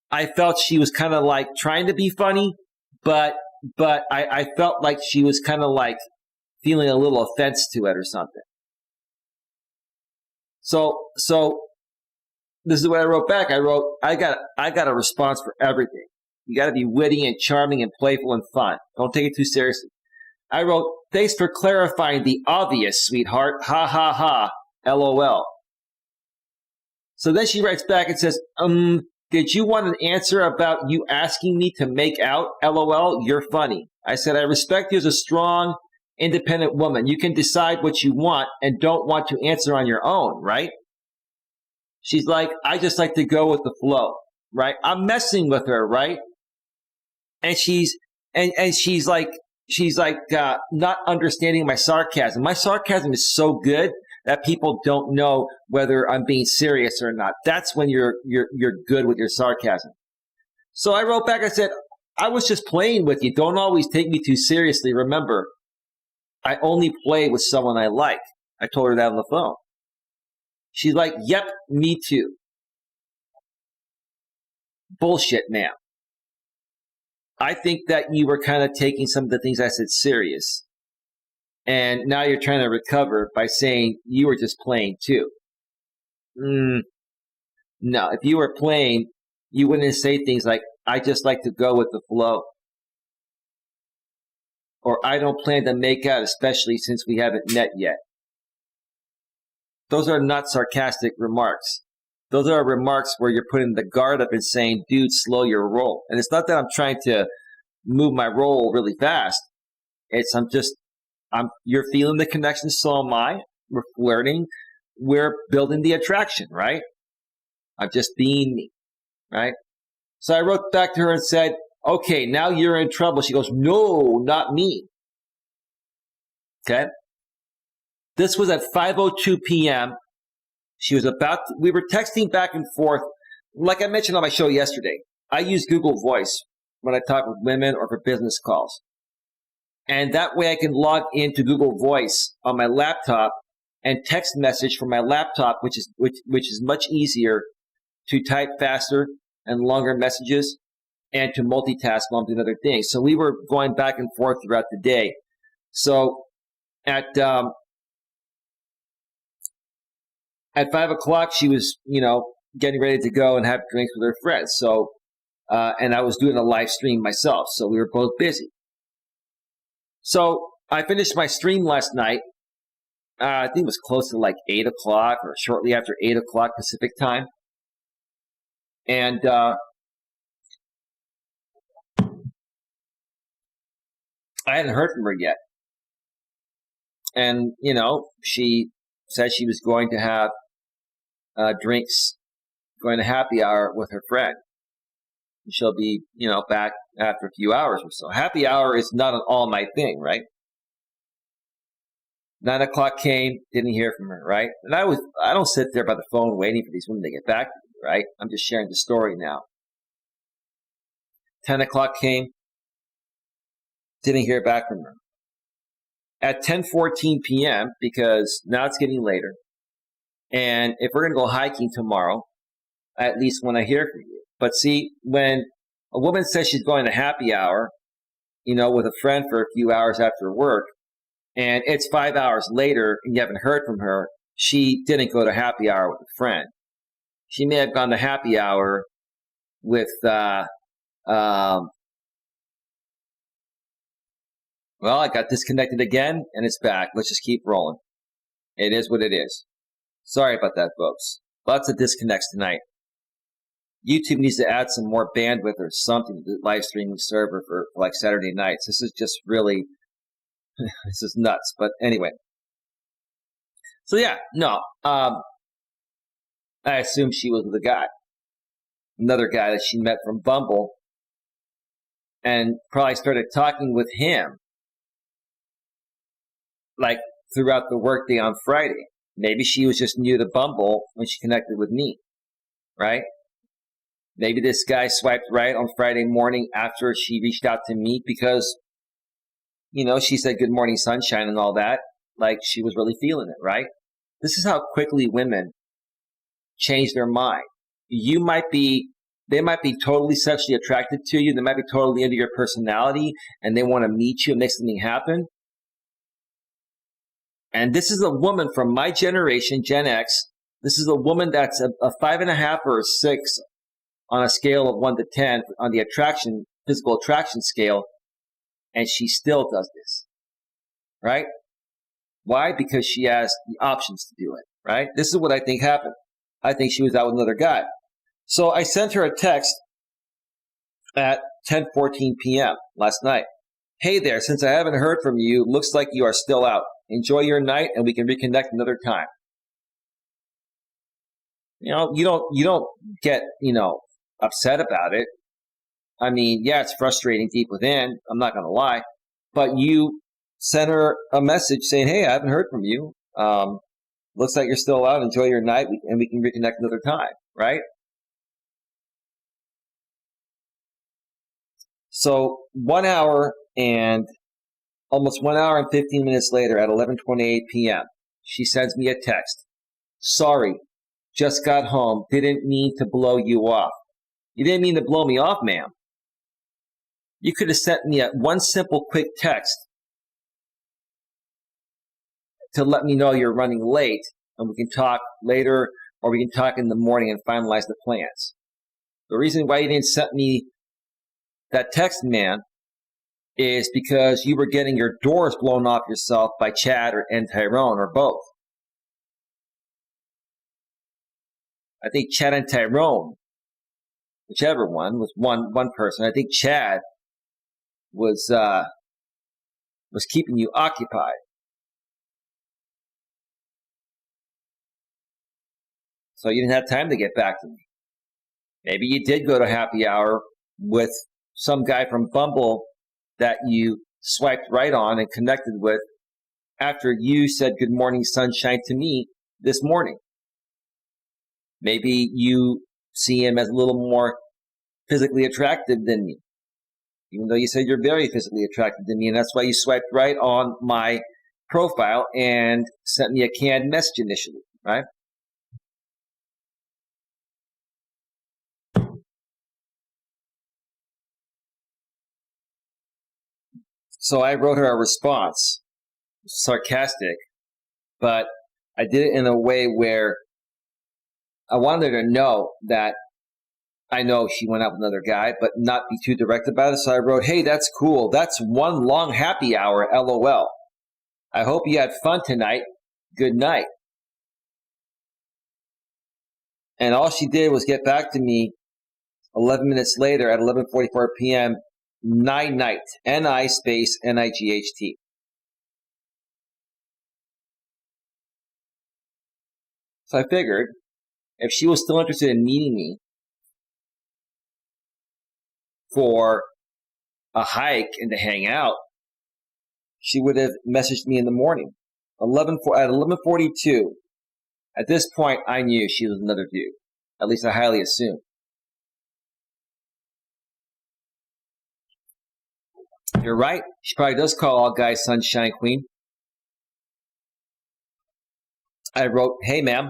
I felt she was kind of like trying to be funny, but I felt like she was kind of like feeling a little offense to it or something. So this is what I wrote back. I wrote, I got a response for everything. You got to be witty and charming and playful and fun. Don't take it too seriously. I wrote, thanks for clarifying the obvious, sweetheart. Ha ha ha. LOL. So then she writes back and says, did you want an answer about you asking me to make out? LOL. You're funny. I said, I respect you as a strong, independent woman. You can decide what you want and don't want to answer on your own, right? She's like, I just like to go with the flow, right? I'm messing with her, right? And she's and she's like not understanding my sarcasm. My sarcasm is so good that people don't know whether I'm being serious or not. That's when you're good with your sarcasm. So I wrote back, I said, I was just playing with you. Don't always take me too seriously. Remember, I only play with someone I like. I told her that on the phone. She's like, yep, me too. Bullshit, ma'am. I think that you were kind of taking some of the things I said serious. And now you're trying to recover by saying you were just playing too. No, if you were playing, you wouldn't say things like, I just like to go with the flow. Or I don't plan to make out, especially since we haven't met yet. Those are not sarcastic remarks. Those are remarks where you're putting the guard up and saying, dude, slow your roll. And it's not that I'm trying to move my roll really fast. You're feeling the connection, so am I. We're flirting. We're building the attraction, right? I'm just being me, right? So I wrote back to her and said, okay, now you're in trouble. She goes, no, not me. Okay. This was at 5:02 p.m. We were texting back and forth. Like I mentioned on my show yesterday, I use Google Voice when I talk with women or for business calls. And that way I can log into Google Voice on my laptop and text message from my laptop, which is much easier to type faster and longer messages and to multitask while I'm doing other things. So we were going back and forth throughout the day. So at 5 o'clock, she was, getting ready to go and have drinks with her friends. So, and I was doing a live stream myself. So we were both busy. So I finished my stream last night. I think it was close to like 8 o'clock or shortly after 8 o'clock Pacific time. And I hadn't heard from her yet. And, she said she was going to have drinks, going to happy hour with her friend. She'll be, back after a few hours or so. Happy hour is not an all-night thing, right? 9 o'clock came, didn't hear from her, right? And I don't sit there by the phone waiting for these women to get back to me, right? I'm just sharing the story now. 10 o'clock came, didn't hear back from her. At 10:14 p.m., because now it's getting later, and if we're going to go hiking tomorrow, I at least want to hear from you. But see, when a woman says she's going to happy hour, with a friend for a few hours after work, and it's 5 hours later and you haven't heard from her, she didn't go to happy hour with a friend. She may have gone to happy hour with, well, I got disconnected again and it's back. Let's just keep rolling. It is what it is. Sorry about that, folks. Lots of disconnects tonight. YouTube needs to add some more bandwidth or something to the live streaming server for like Saturday nights. This is just really, this is nuts. But anyway. So yeah, no. I assume she was with a guy. Another guy that she met from Bumble. And probably started talking with him like throughout the workday on Friday. Maybe she was just new to Bumble when she connected with me, right? Maybe this guy swiped right on Friday morning after she reached out to me because, she said good morning sunshine and all that. Like she was really feeling it, right? This is how quickly women change their mind. They might be totally sexually attracted to you. They might be totally into your personality and they want to meet you and make something happen. And this is a woman from my generation, Gen X. This is a woman that's a 5.5 or a 6 on a scale of 1 to 10 on the physical attraction scale. And she still does this, right? Why? Because she has the options to do it, right? This is what I think happened. I think she was out with another guy. So I sent her a text at 10:14 p.m. last night. Hey there, since I haven't heard from you, looks like you are still out. Enjoy your night and we can reconnect another time. You don't get, upset about it. I mean, yeah, it's frustrating deep within. I'm not going to lie. But you sent her a message saying, hey, I haven't heard from you. Looks like you're still out. Enjoy your night, and we can reconnect another time, right? So 1 hour and almost 1 hour and 15 minutes later at 11:28 p.m., she sends me a text. Sorry, just got home. Didn't mean to blow you off. You didn't mean to blow me off, ma'am. You could have sent me one simple quick text to let me know you're running late, and we can talk later, or we can talk in the morning and finalize the plans. The reason why you didn't send me that text, man, is because you were getting your doors blown off yourself by Chad and Tyrone, or both. I think Chad and Tyrone, whichever one, was one person. I think Chad was keeping you occupied. So you didn't have time to get back to me. Maybe you did go to happy hour with some guy from Bumble that you swiped right on and connected with after you said good morning sunshine to me this morning. Maybe you see him as a little more physically attractive than me, even though you said you're very physically attractive to me, and that's why you swiped right on my profile and sent me a canned message initially, right? So I wrote her a response, sarcastic, but I did it in a way where I wanted her to know that I know she went out with another guy, but not be too direct about it. So I wrote, hey, that's cool. That's one long happy hour, LOL. I hope you had fun tonight. Good night. And all she did was get back to me 11 minutes later at 11:44 p.m., night, N-I space N-I-G-H-T. So I figured if she was still interested in meeting me for a hike and to hang out, she would have messaged me in the morning. At 11:42. At this point, I knew she was another dude. At least I highly assumed. You're right. She probably does call all guys Sunshine Queen. I wrote, hey, ma'am,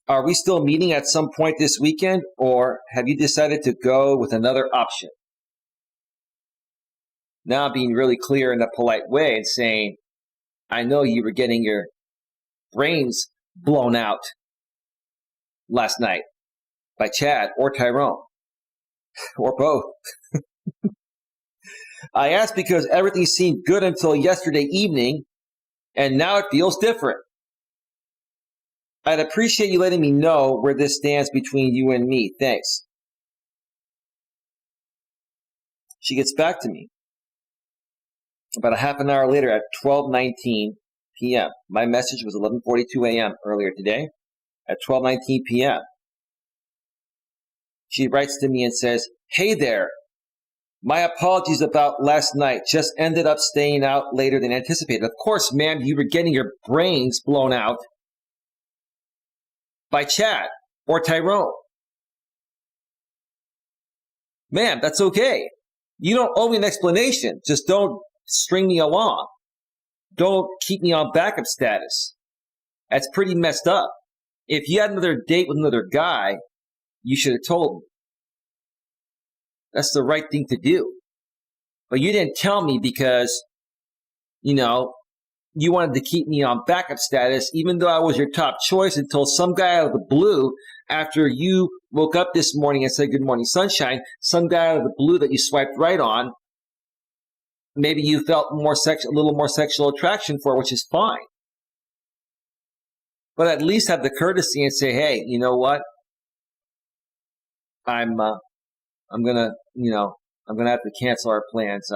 are we still meeting at some point this weekend, or have you decided to go with another option? Now I'm being really clear in a polite way and saying, I know you were getting your brains blown out last night by Chad or Tyrone or both. I asked because everything seemed good until yesterday evening, and now it feels different. I'd appreciate you letting me know where this stands between you and me. Thanks. She gets back to me about a half an hour later at 12:19 p.m. My message was 11:42 a.m. earlier today. At 12:19 p.m., she writes to me and says, hey there. My apologies about last night. Just ended up staying out later than anticipated. Of course, ma'am, you were getting your brains blown out by Chad or Tyrone. Ma'am, that's okay. You don't owe me an explanation. Just don't string me along. Don't keep me on backup status. That's pretty messed up. If you had another date with another guy, you should have told me. That's the right thing to do. But you didn't tell me because, you wanted to keep me on backup status, even though I was your top choice, until some guy out of the blue, after you woke up this morning and said, good morning, sunshine, some guy out of the blue that you swiped right on, maybe you felt a little more sexual attraction for, which is fine. But at least have the courtesy and say, hey, you know what? I'm gonna have to cancel our plans.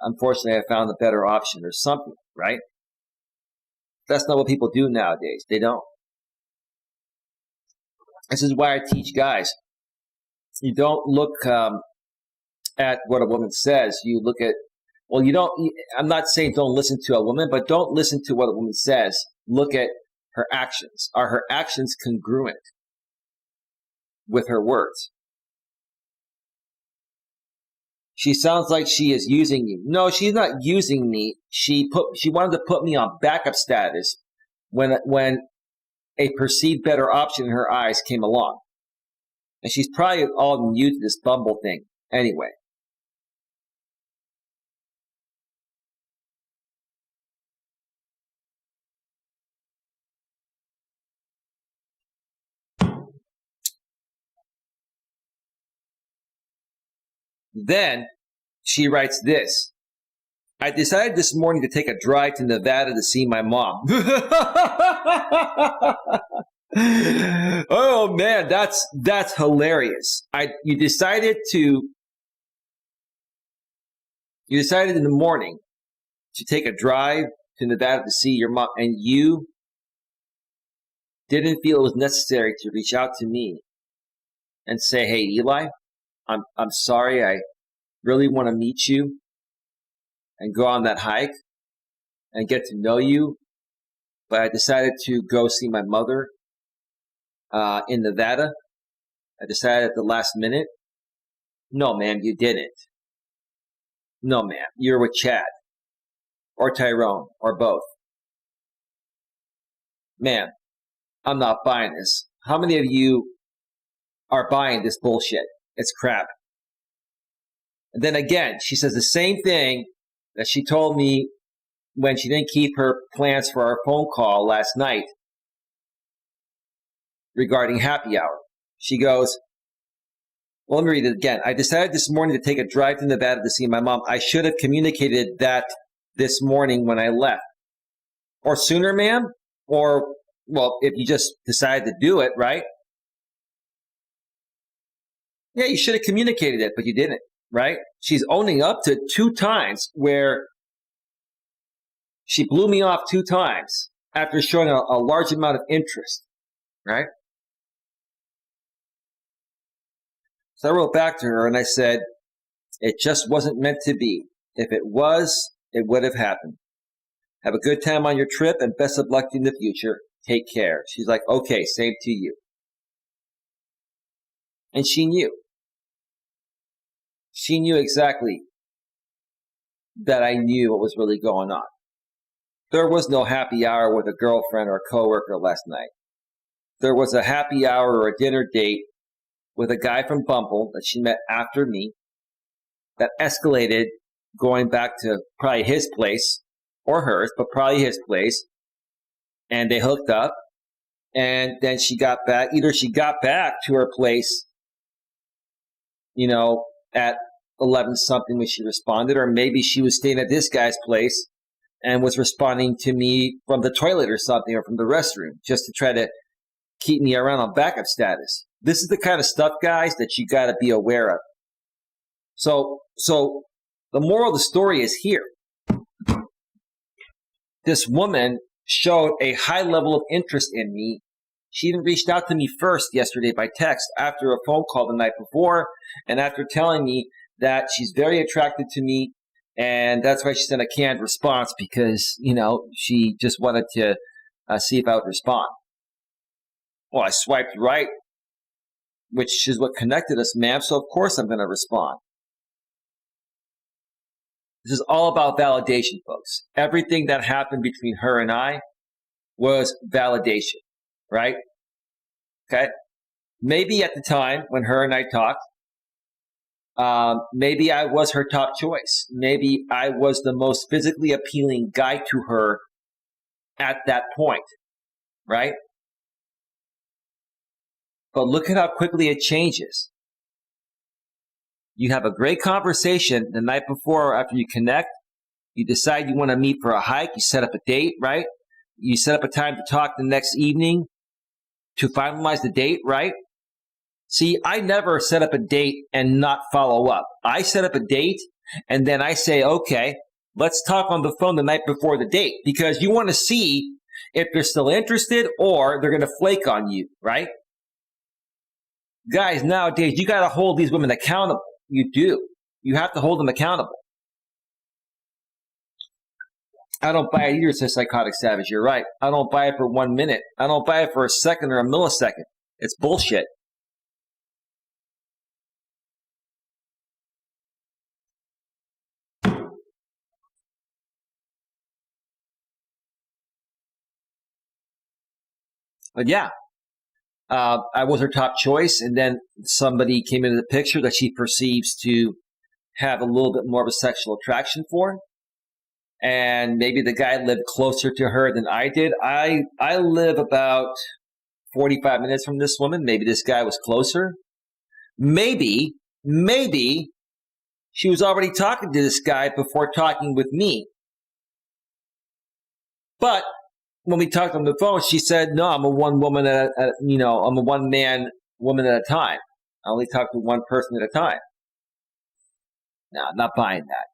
Unfortunately, I found a better option or something, right? That's not what people do nowadays. They don't. This is why I teach guys. You don't look at what a woman says. You look at, well, you don't, I'm not saying don't listen to a woman, but don't listen to what a woman says. Look at her actions. Are her actions congruent with her words? She sounds like she is using you. No, she's not using me. She wanted to put me on backup status when a perceived better option in her eyes came along. And she's probably all new to this Bumble thing anyway. Then she writes this. I decided this morning to take a drive to Nevada to see my mom. Oh man, that's hilarious. You decided in the morning to take a drive to Nevada to see your mom, and you didn't feel it was necessary to reach out to me and say, "Hey, Eli, I'm sorry. I really want to meet you and go on that hike and get to know you, but I decided to go see my mother in Nevada. I decided at the last minute." No, ma'am, you didn't. No, ma'am, you're with Chad or Tyrone or both. Ma'am, I'm not buying this. How many of you are buying this bullshit? It's crap. And then again, she says the same thing that she told me when she didn't keep her plans for our phone call last night regarding happy hour. She goes, well, let me read it again. I decided this morning to take a drive to Nevada to see my mom. I should have communicated that this morning when I left. Or sooner, ma'am? Or, well, if you just decided to do it, right? Yeah, you should have communicated it, but you didn't, right? She's owning up to 2 times where she blew me off 2 times after showing a large amount of interest, right? So I wrote back to her and I said, it just wasn't meant to be. If it was, it would have happened. Have a good time on your trip and best of luck in the future. Take care. She's like, okay, same to you. And she knew. She knew exactly that I knew what was really going on. There was no happy hour with a girlfriend or a coworker last night. There was a happy hour or a dinner date with a guy from Bumble that she met after me that escalated going back to probably his place or hers, but probably his place. And they hooked up. And then she got back. Either she got back to her place, at 11 something when she responded, or maybe she was staying at this guy's place and was responding to me from the toilet or something, or from the restroom, just to try to keep me around on backup status. This is the kind of stuff, guys, that you got to be aware of. So the moral of the story is here. This woman showed a high level of interest in me. She even reached out to me first yesterday by text after a phone call the night before, and after telling me that she's very attracted to me, and that's why she sent a canned response, because, she just wanted to see if I would respond. Well, I swiped right, which is what connected us, ma'am, so of course I'm going to respond. This is all about validation, folks. Everything that happened between her and I was validation, right? Okay? Maybe at the time when her and I talked, maybe I was her top choice. Maybe I was the most physically appealing guy to her at that point, right? But look at how quickly it changes. You have a great conversation the night before or after you connect. You decide you want to meet for a hike. You set up a date, right? You set up a time to talk the next evening to finalize the date, right? See, I never set up a date and not follow up. I set up a date and then I say, okay, let's talk on the phone the night before the date, because you want to see if they're still interested or they're going to flake on you, right? Guys, nowadays, you got to hold these women accountable. You do. You have to hold them accountable. I don't buy it either, says Psychotic Savage. You're right. I don't buy it for 1 minute. I don't buy it for a second or a millisecond. It's bullshit. But yeah, I was her top choice, and then somebody came into the picture that she perceives to have a little bit more of a sexual attraction for. And maybe the guy lived closer to her than I did. I live about 45 minutes from this woman. Maybe this guy was closer. Maybe she was already talking to this guy before talking with me. But when we talked on the phone, she said, "No, I'm a one woman I'm a one man woman at a time. I only talk to one person at a time." No, I'm not buying that.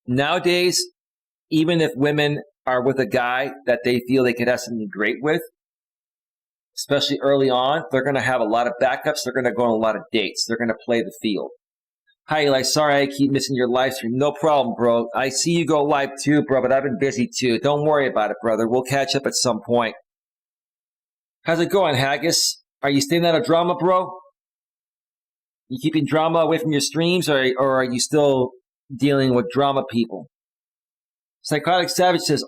Nowadays, even if women are with a guy that they feel they could have something great with, especially early on, they're going to have a lot of backups. They're going to go on a lot of dates. They're going to play the field. Hi, Eli. Sorry I keep missing your live stream. No problem, bro. I see you go live too, bro, but I've been busy too. Don't worry about it, brother. We'll catch up at some point. How's it going, Haggis? Are you staying out of drama, bro? You keeping drama away from your streams, or are you still dealing with drama people? Psychotic Savage says,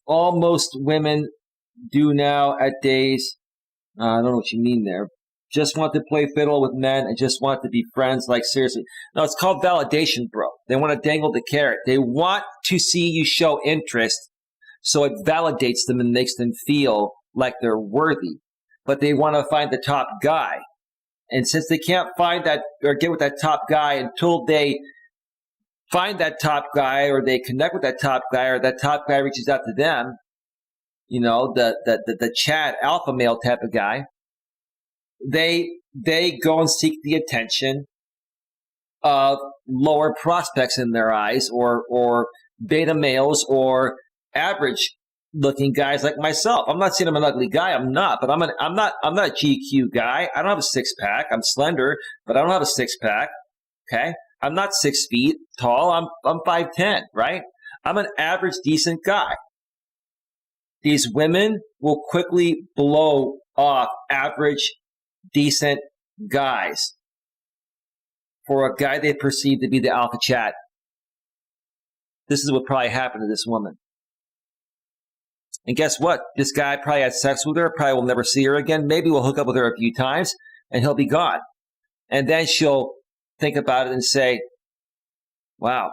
most women do now at days. I don't know what you mean there. Just want to play fiddle with men and just want to be friends. Like, seriously. No, it's called validation, bro. They want to dangle the carrot. They want to see you show interest, so it validates them and makes them feel like they're worthy. But they want to find the top guy. And since they can't find that or get with that top guy until they find that top guy or they connect with that top guy or that top guy reaches out to them, the Chad alpha male type of guy, they go and seek the attention of lower prospects in their eyes, or beta males, or average looking guys like myself. I'm not saying I'm an ugly guy. I'm not, but I'm not a GQ guy. I don't have a six pack. I'm slender, but I don't have a six pack. Okay. I'm not 6 feet tall. I'm 5'10", right? I'm an average decent guy. These women will quickly blow off average decent guys for a guy they perceive to be the alpha chat. This is what probably happened to this woman. And guess what? This guy probably had sex with her, probably will never see her again. Maybe we'll hook up with her a few times and he'll be gone. And then she'll think about it and say, wow,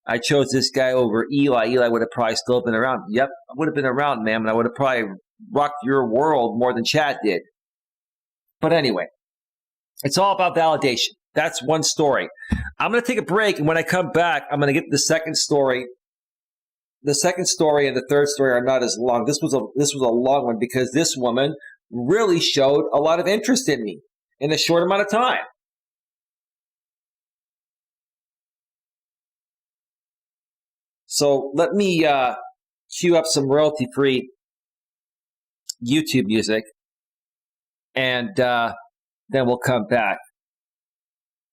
I chose this guy over Eli. Eli would have probably still been around. Yep, I would have been around, ma'am, and I would have probably rocked your world more than Chad did. But anyway, it's all about validation. That's one story. I'm going to take a break, and when I come back, I'm going to get to the second story. The second story and the third story are not as long. This was a long one because this woman really showed a lot of interest in me in a short amount of time. So let me cue up some royalty-free YouTube music, and then we'll come back.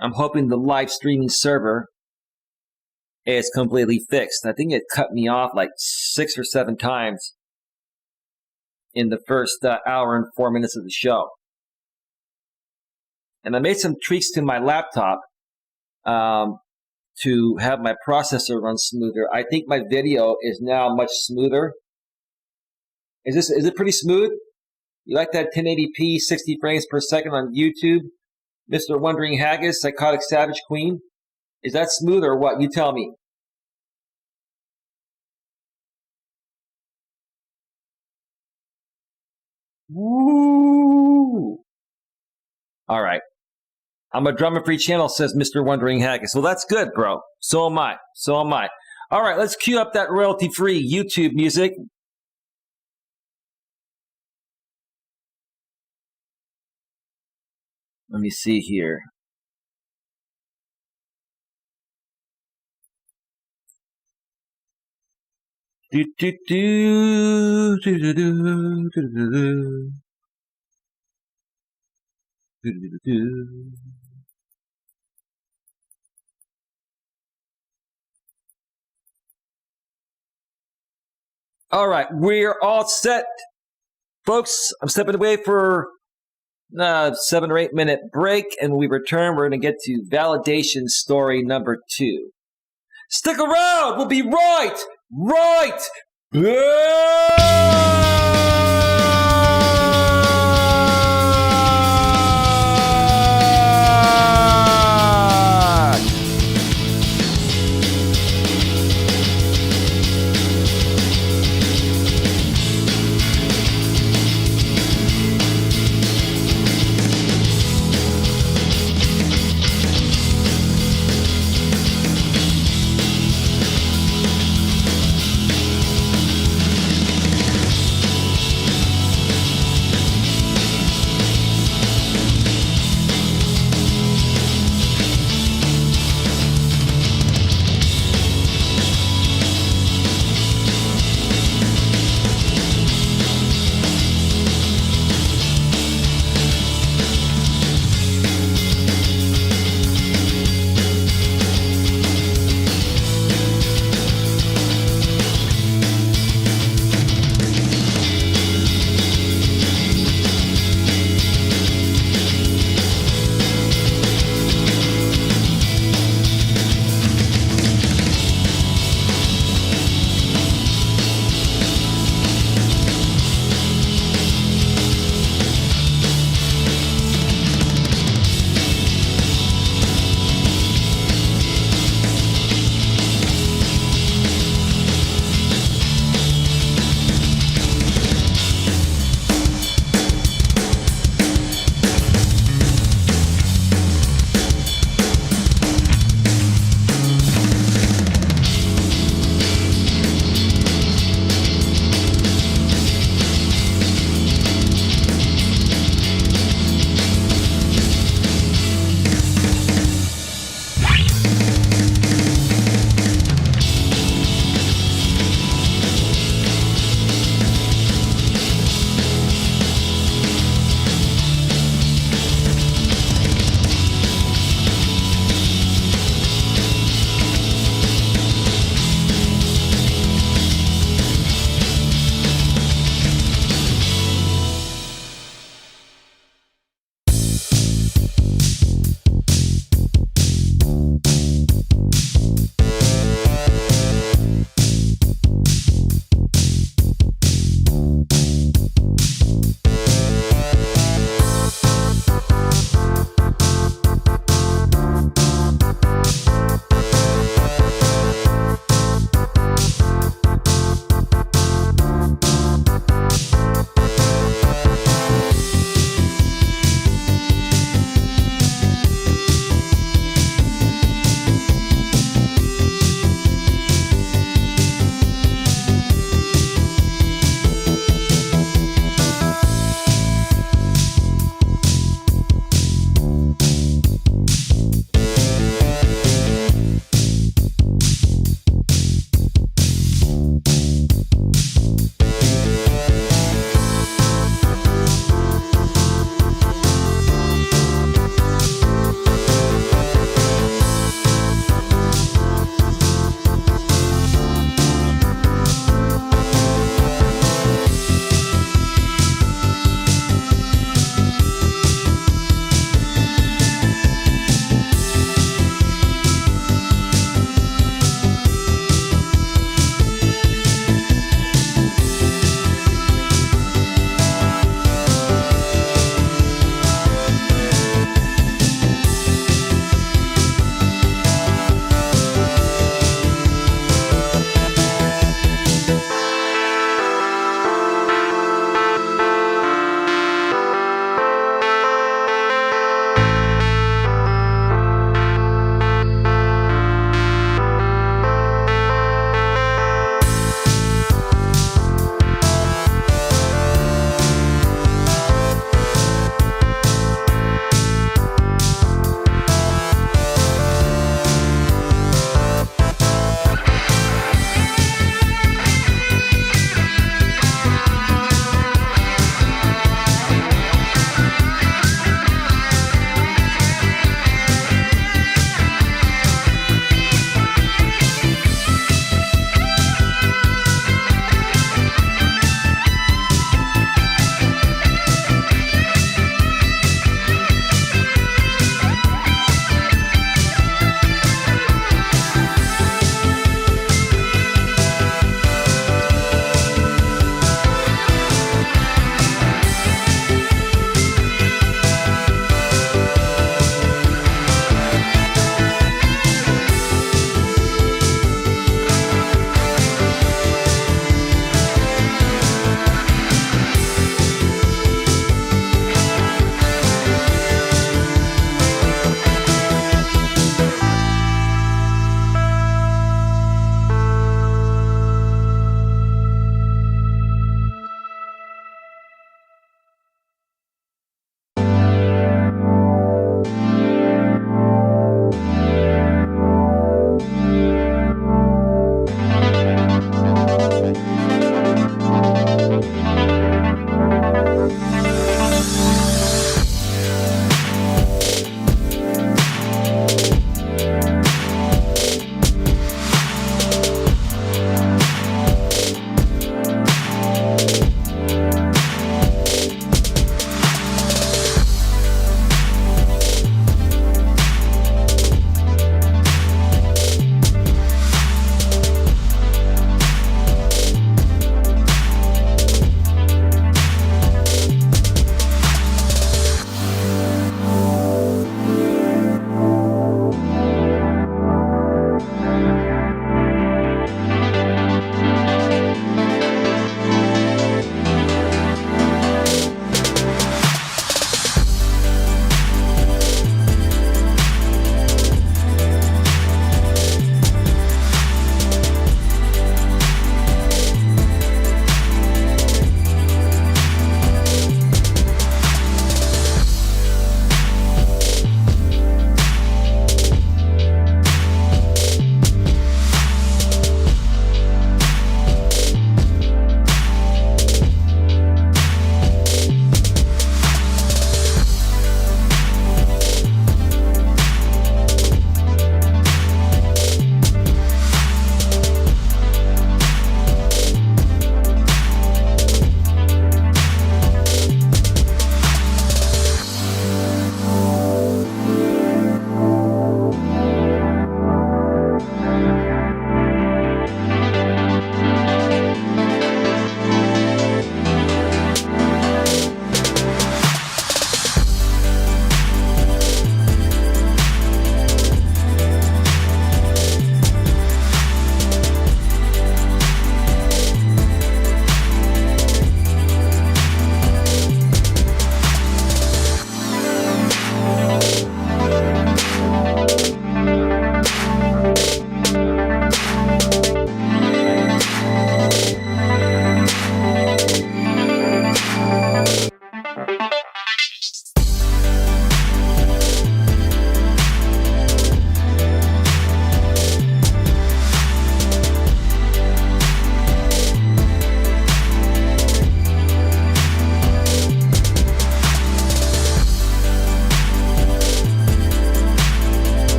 I'm hoping the live streaming server is completely fixed. I think it cut me off like 6 or 7 times in the first hour and 4 minutes of the show. And I made some tweaks to my laptop to have my processor run smoother. I think my video is now much smoother. Is it pretty smooth? You like that 1080p 60 frames per second on YouTube? Mr. Wondering Haggis, Psychotic Savage Queen? Is that smooth or what? You tell me. Woo! All right. I'm a drama-free channel, says Mr. Wondering Haggis. Well, that's good, bro. So am I. All right, let's cue up that royalty-free YouTube music. Let me see here. Do, do, do, do, do, do, do, do, do. All right, we're all set. Folks, I'm stepping away for 7 or 8 minute break, and when we return, we're going to get to validation story number 2. Stick around. We'll be right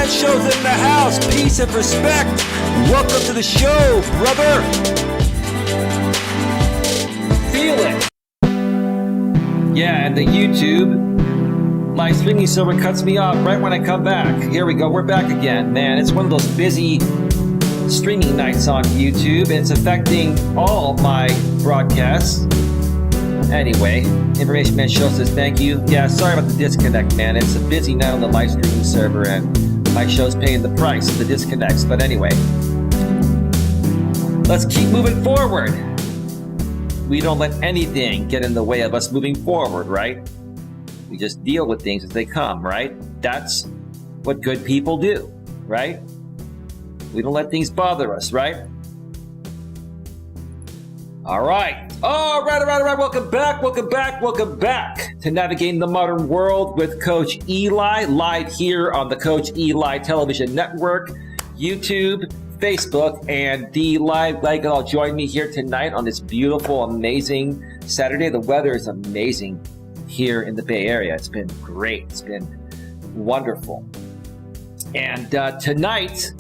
Man Show's in the house. Peace and respect. Welcome to the show, brother. Feel it. Yeah, and the YouTube, my streaming server cuts me off right when I come back. Here we go. We're back again. Man, it's one of those busy streaming nights on YouTube. It's affecting all my broadcasts. Anyway, Information Man Show says thank you. Yeah, sorry about the disconnect, man. It's a busy night on the live streaming server, and my show's paying the price of the disconnects. But anyway, let's keep moving forward. We don't let anything get in the way of us moving forward, right? We just deal with things as they come, right? That's what good people do, right? We don't let things bother us, right? All right. All right. Welcome back to Navigating the Modern World with Coach Eli, live here on the Coach Eli Television Network, YouTube, Facebook, and the live. Glad you all join me here tonight on this beautiful, amazing Saturday. The weather is amazing here in the Bay Area. It's been great. It's been wonderful. And tonight,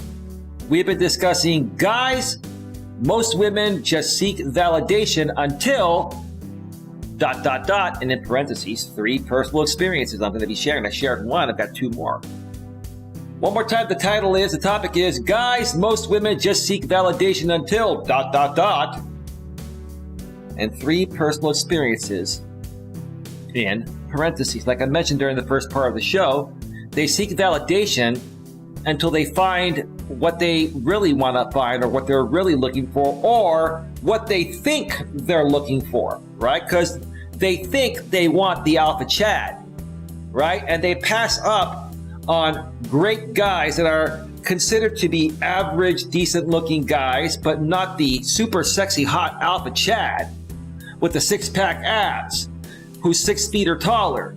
we've been discussing, guys, most women just seek validation until ... and in parentheses, 3 personal experiences I'm going to be sharing. I shared 1. I've got 2 more. One more time, the topic is, guys, most women just seek validation until ... and 3 personal experiences in parentheses. Like I mentioned during the first part of the show, they seek validation until they find what they really want to find, or what they're really looking for, or what they think they're looking for, right? Because they think they want the alpha Chad, right? And they pass up on great guys that are considered to be average, decent-looking guys, but not the super sexy, hot alpha Chad with the 6-pack abs, who's 6 feet or taller,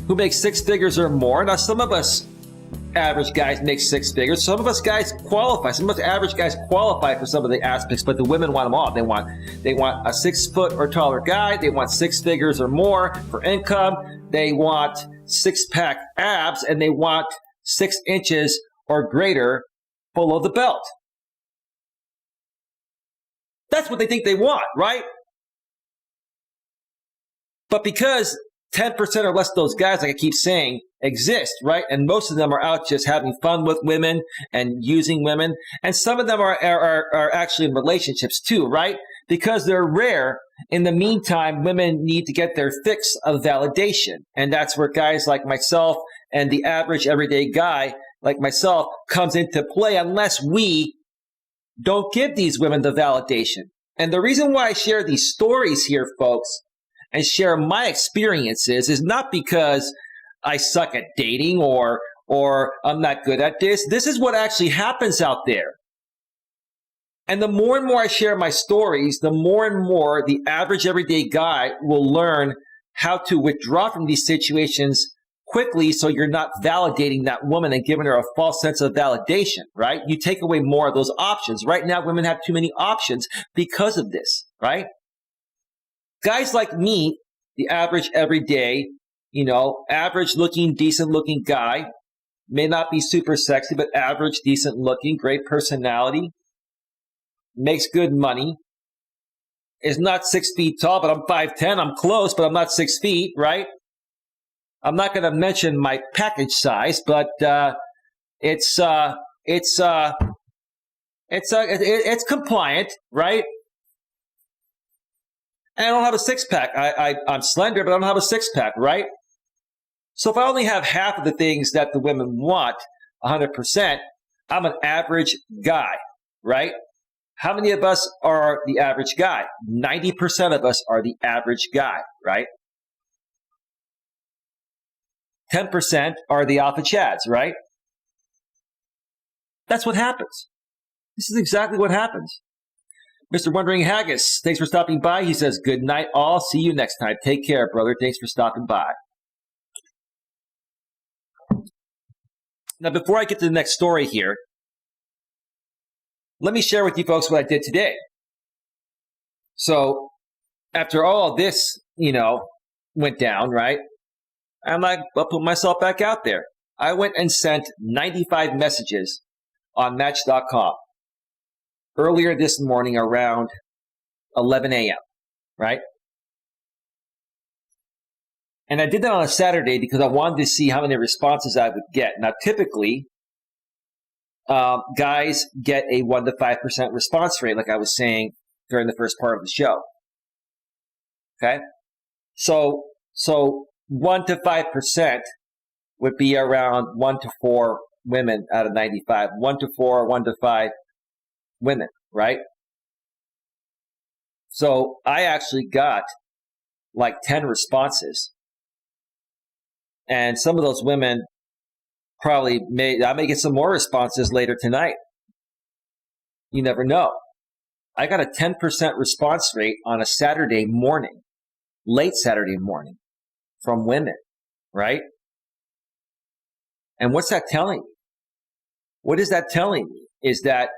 who makes 6 figures or more. Now, some of us average guys make 6 figures. Some of us guys qualify. Some of us average guys qualify for some of the aspects, but the women want them all. They want a 6 foot or taller guy. They want 6 figures or more for income. They want 6-pack abs, and they want 6 inches or greater below the belt. That's what they think they want, right? But because 10% or less of those guys, like I keep saying, exist, right? And most of them are out just having fun with women and using women. And some of them are actually in relationships too, right? Because they're rare. In the meantime, women need to get their fix of validation. And that's where guys like myself and the average everyday guy like myself comes into play, unless we don't give these women the validation. And the reason why I share these stories here, folks, and share my experiences is not because I suck at dating or I'm not good at this. This is what actually happens out there. And the more and more I share my stories, the more and more the average everyday guy will learn how to withdraw from these situations quickly, so you're not validating that woman and giving her a false sense of validation, right? You take away more of those options. Right now, women have too many options because of this, right? Guys like me, the average everyday, average looking, decent looking guy, may not be super sexy, but average, decent looking, great personality, makes good money, is not 6 feet tall, but I'm 5'10". I'm close, but I'm not 6 feet, right? I'm not going to mention my package size, but it's compliant, right? And I don't have a 6-pack. I'm slender, but I don't have a 6-pack, right? So if I only have half of the things that the women want, 100%, I'm an average guy, right? How many of us are the average guy? 90% of us are the average guy, right? 10% are the alpha chads, right? That's what happens. This is exactly what happens. Mr. Wondering Haggis, thanks for stopping by. He says, good night all. See you next time. Take care, brother. Thanks for stopping by. Now, before I get to the next story here, let me share with you folks what I did today. So after all this, went down, right? I'm like, I'll put myself back out there. I went and sent 95 messages on Match.com earlier this morning around 11 a.m., right? And I did that on a Saturday because I wanted to see how many responses I would get. Now, typically, guys get a 1 to 5% response rate, like I was saying during the first part of the show. Okay? So 1 to 5% would be around 1 to 4 women out of 95. 1 to 4, 1 to 5 women, right? So I actually got like 10 responses. And some of those women I may get some more responses later tonight. You never know. I got a 10% response rate on a Saturday morning, late Saturday morning, from women, right? And what's that telling me? What is that telling me? Is that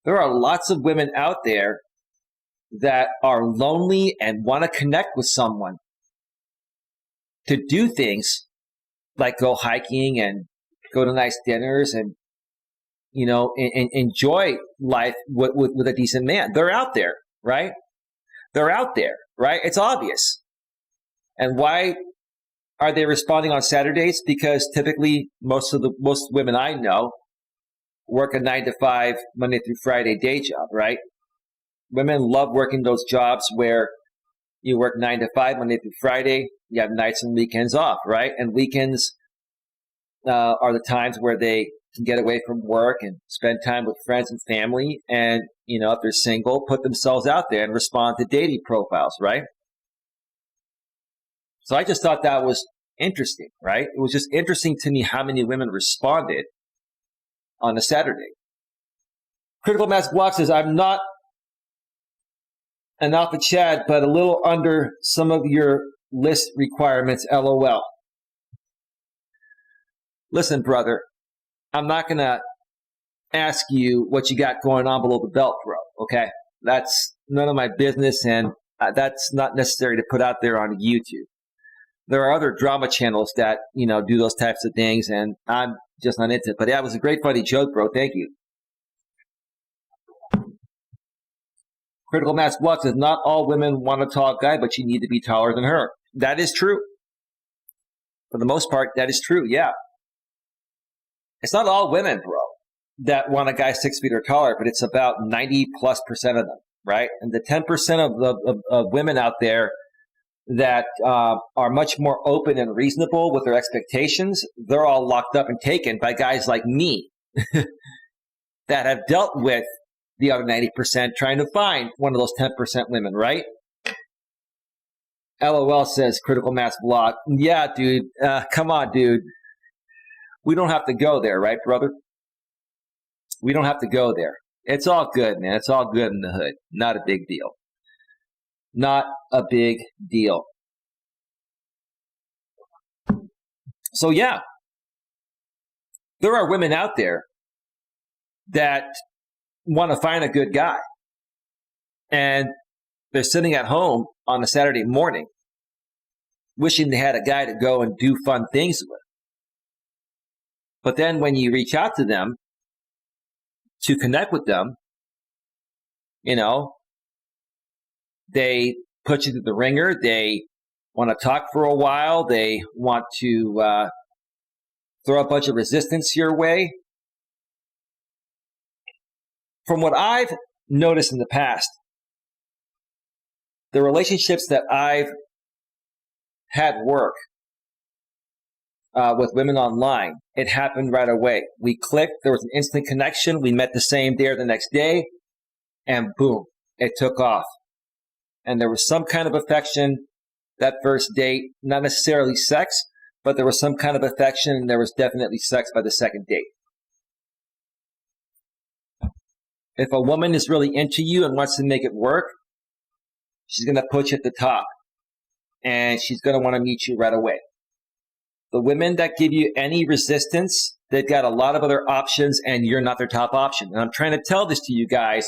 there are lots of women out there that are lonely and want to connect with someone to do things like go hiking and go to nice dinners and, enjoy life with a decent man. They're out there, right? They're out there, right? It's obvious. And why are they responding on Saturdays? Because typically most women I know work a 9 to 5 Monday through Friday day job, right? Women love working those jobs where you work 9 to 5 Monday through Friday. You have nights and weekends off, right? And weekends are the times where they can get away from work and spend time with friends and family. And, if they're single, put themselves out there and respond to dating profiles, right? So I just thought that was interesting, right? It was just interesting to me how many women responded on a Saturday. Critical Mass Block says, I'm not an alpha Chad, but a little under some of your list requirements, LOL. Listen, brother, I'm not going to ask you what you got going on below the belt, bro, okay? That's none of my business, and that's not necessary to put out there on YouTube. There are other drama channels that, do those types of things, and I'm just not into it. But yeah, it was a great, funny joke, bro. Thank you. Critical Mass Block says, not all women want a tall guy, but you need to be taller than her. That is true. For the most part, that is true, yeah. It's not all women, bro, that want a guy 6 feet or taller, but it's about 90+% of them, right? And the 10% of women out there that are much more open and reasonable with their expectations, they're all locked up and taken by guys like me that have dealt with the other 90% trying to find one of those 10% women, right? LOL says, Critical Mass Block. Yeah, dude. Come on, dude. We don't have to go there, right, brother? We don't have to go there. It's all good, man. It's all good in the hood. Not a big deal. Not a big deal. So, yeah. There are women out there that want to find a good guy. And they're sitting at home on a Saturday morning wishing they had a guy to go and do fun things with. But then when you reach out to them to connect with them, they put you through the ringer. They want to talk for a while. They want to throw a bunch of resistance your way. From what I've noticed in the past, the relationships that I've had work with women online, it happened right away. We clicked. There was an instant connection. We met the same day or the next day, and boom, it took off. And there was some kind of affection that first date, not necessarily sex, but there was some kind of affection, and there was definitely sex by the second date. If a woman is really into you and wants to make it work, she's going to put you at the top, and she's going to want to meet you right away. The women that give you any resistance, they've got a lot of other options, and you're not their top option. And I'm trying to tell this to you guys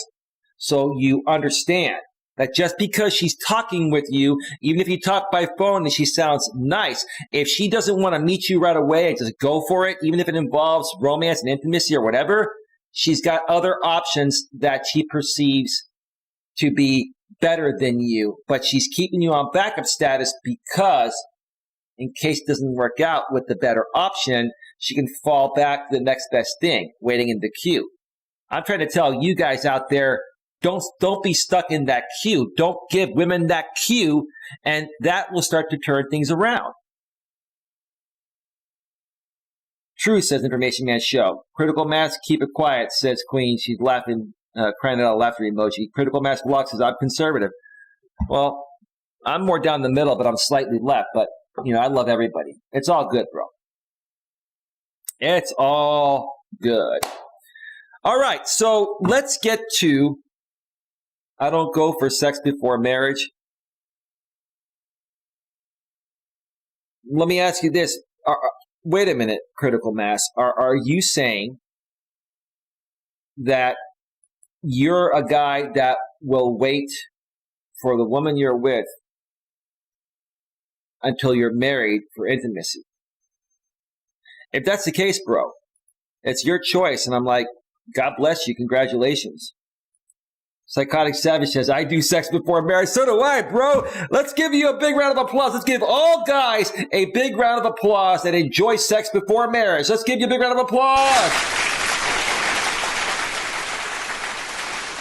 so you understand That just because she's talking with you, even if you talk by phone and she sounds nice, if she doesn't want to meet you right away and just go for it, even if it involves romance and intimacy or whatever, she's got other options that she perceives to be better than you. But she's keeping you on backup status because in case it doesn't work out with the better option, she can fall back to the next best thing, waiting in the queue. I'm trying to tell you guys out there, don't be stuck in that queue. Don't give women that queue, and that will start to turn things around. True, says Information Man Show. Critical Mass, keep it quiet, says Queen. She's laughing, crying out a laughter emoji. Critical Mass Blog says, I'm conservative. Well, I'm more down the middle, but I'm slightly left. But, I love everybody. It's all good, bro. It's all good. All right, so let's get to I don't go for sex before marriage. Let me ask you this. Wait a minute, Critical Mass. Are you saying that you're a guy that will wait for the woman you're with until you're married for intimacy? If that's the case, bro, it's your choice. And I'm like, God bless you. Congratulations. Psychotic Savage says, I do sex before marriage. So do I, bro. Let's give you a big round of applause. Let's give all guys a big round of applause that enjoy sex before marriage. Let's give you a big round of applause.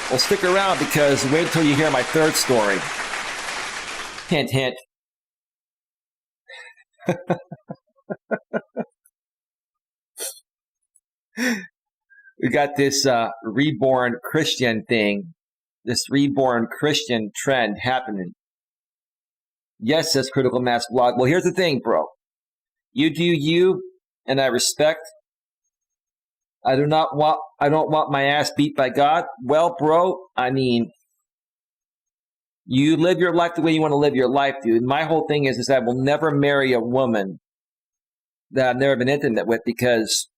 Well, stick around because wait until you hear my third story. Hint, hint. We got this reborn Christian thing. This reborn Christian trend happening. Yes, says Critical Mass Blog. Well, here's the thing, bro. You do you, and I respect. I don't want my ass beat by God. Well, bro, I mean, you live your life the way you want to live your life, dude. My whole thing is I will never marry a woman that I've never been intimate with because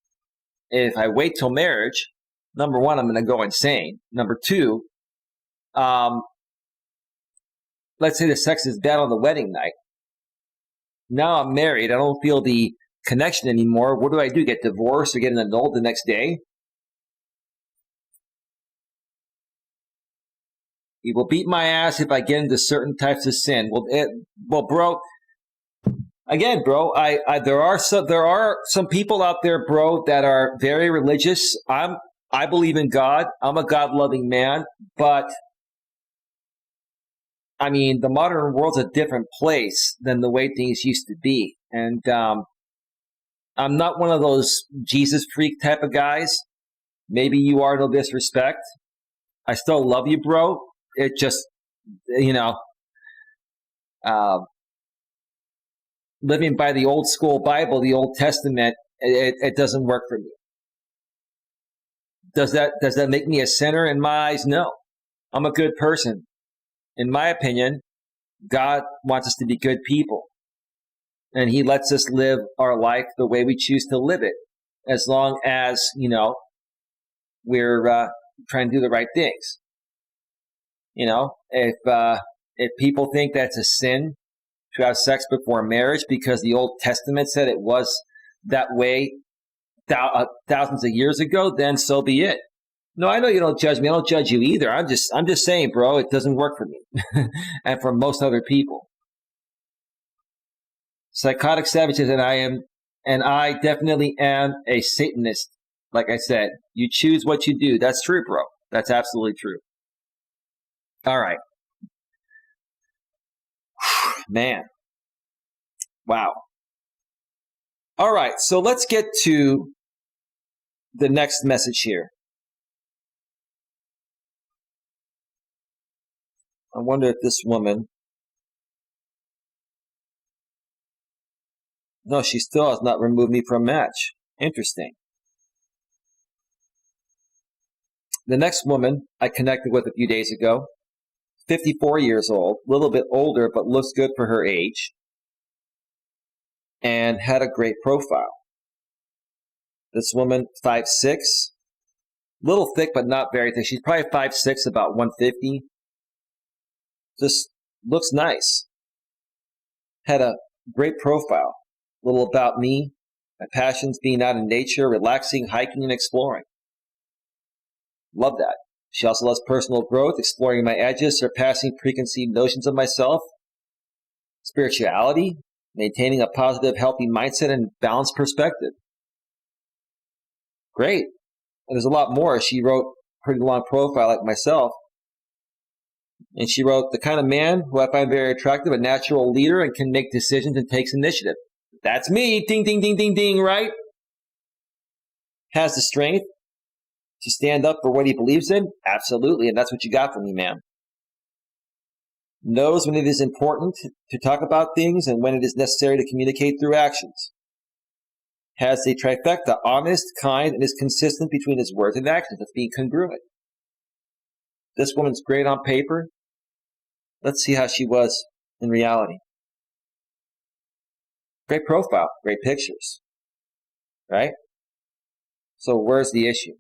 if I wait till marriage, number one, I'm going to go insane. Number two, let's say the sex is bad on the wedding night. Now I'm married. I don't feel the connection anymore. What do? Get divorced or get an adult the next day? He will beat my ass if I get into certain types of sin. Well, bro. Again, bro, there are some people out there, bro, that are very religious. I believe in God. I'm a God-loving man, but I mean, the modern world's a different place than the way things used to be. And I'm not one of those Jesus freak type of guys. Maybe you are, no disrespect. I still love you, bro. It just, living by the old school Bible, the Old Testament, it doesn't work for me. Does that make me a sinner in my eyes? No. I'm a good person. In my opinion, God wants us to be good people. And he lets us live our life the way we choose to live it. As long as, we're trying to do the right things. If people think that's a sin to have sex before marriage because the Old Testament said it was that way thousands of years ago, then so be it. No, I know you don't judge me. I don't judge you either. I'm just saying, bro, it doesn't work for me and for most other people. Psychotic Savages and I definitely am a Satanist. Like I said, you choose what you do. That's true, bro. That's absolutely true. All right. Man. Wow. All right. So let's get to the next message here. I wonder if this woman... No, she still has not removed me from match. Interesting. The next woman I connected with a few days ago, 54 years old, a little bit older, but looks good for her age, and had a great profile. This woman, 5'6", little thick, but not very thick. She's probably 5'6", about 150. Just looks nice. Had a great profile. A little about me, my passions being out in nature, relaxing, hiking, and exploring. Love that. She also loves personal growth, exploring my edges, surpassing preconceived notions of myself, spirituality, maintaining a positive, healthy mindset and balanced perspective. Great. And there's a lot more. She wrote a pretty long profile like myself. And she wrote, the kind of man who I find very attractive, a natural leader and can make decisions and takes initiative. That's me. Ding, ding, ding, ding, ding, right? Has the strength to stand up for what he believes in? Absolutely. And that's what you got from me, man. Knows when it is important to talk about things and when it is necessary to communicate through actions. Has the trifecta, honest, kind, and is consistent between his words and actions. That's being congruent. This woman's great on paper. Let's see how she was in reality. Great profile, great pictures, right? So where's the issue?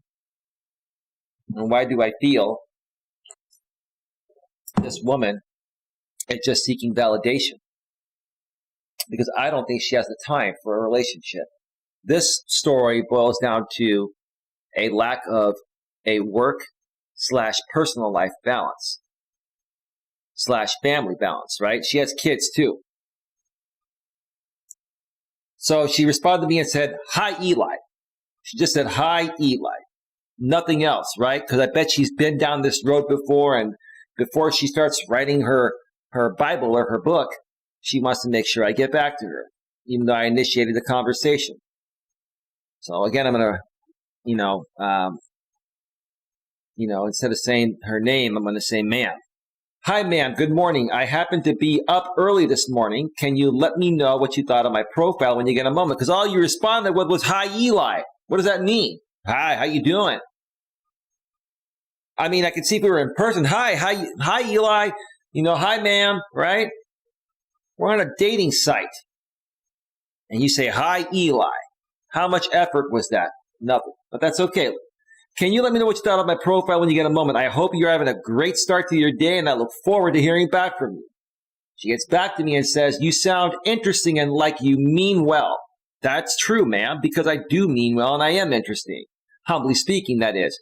And why do I feel this woman is just seeking validation? Because I don't think she has the time for a relationship. This story boils down to a lack of a work/personal life balance / family balance, right? She has kids too. So she responded to me and said, hi, Eli. She just said, hi, Eli. Nothing else, right? Because I bet she's been down this road before, and before she starts writing her Bible or her book, she wants to make sure I get back to her, even though I initiated the conversation. So again, I'm going to, instead of saying her name, I'm going to say ma'am. Hi, ma'am. Good morning. I happen to be up early this morning. Can you let me know what you thought of my profile when you get a moment? Because all you responded with was, hi, Eli. What does that mean? Hi, how you doing? I mean, I could see if we were in person. Hi, Eli. Hi, ma'am, right? We're on a dating site. And you say, hi, Eli. How much effort was that? Nothing. But that's okay. Can you let me know what you thought of my profile when you get a moment? I hope you're having a great start to your day, and I look forward to hearing back from you. She gets back to me and says, you sound interesting and like you mean well. That's true, ma'am, because I do mean well and I am interesting. Humbly speaking, that is.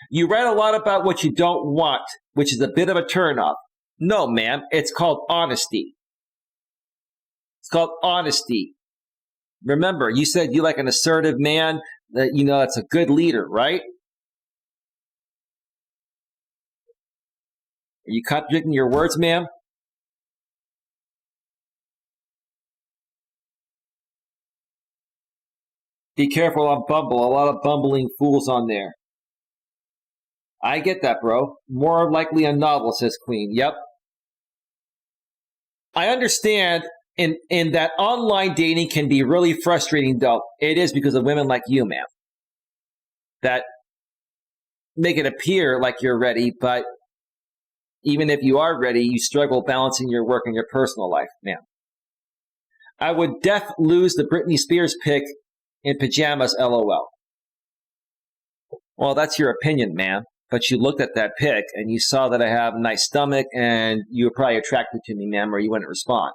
You write a lot about what you don't want, which is a bit of a turnoff. No, ma'am, it's called honesty. It's called honesty. Remember, you said you like an assertive man, that that's a good leader, right? Are you contradicting your words, ma'am? Be careful on Bumble. A lot of bumbling fools on there. I get that, bro. More likely a novel, says Queen. Yep. I understand in that online dating can be really frustrating, though. It is because of women like you, ma'am, that make it appear like you're ready, but even if you are ready, you struggle balancing your work and your personal life, ma'am. I would lose the Britney Spears pic in pajamas, LOL. Well, that's your opinion, ma'am. But you looked at that pic and you saw that I have a nice stomach and you were probably attracted to me, ma'am, or you wouldn't respond.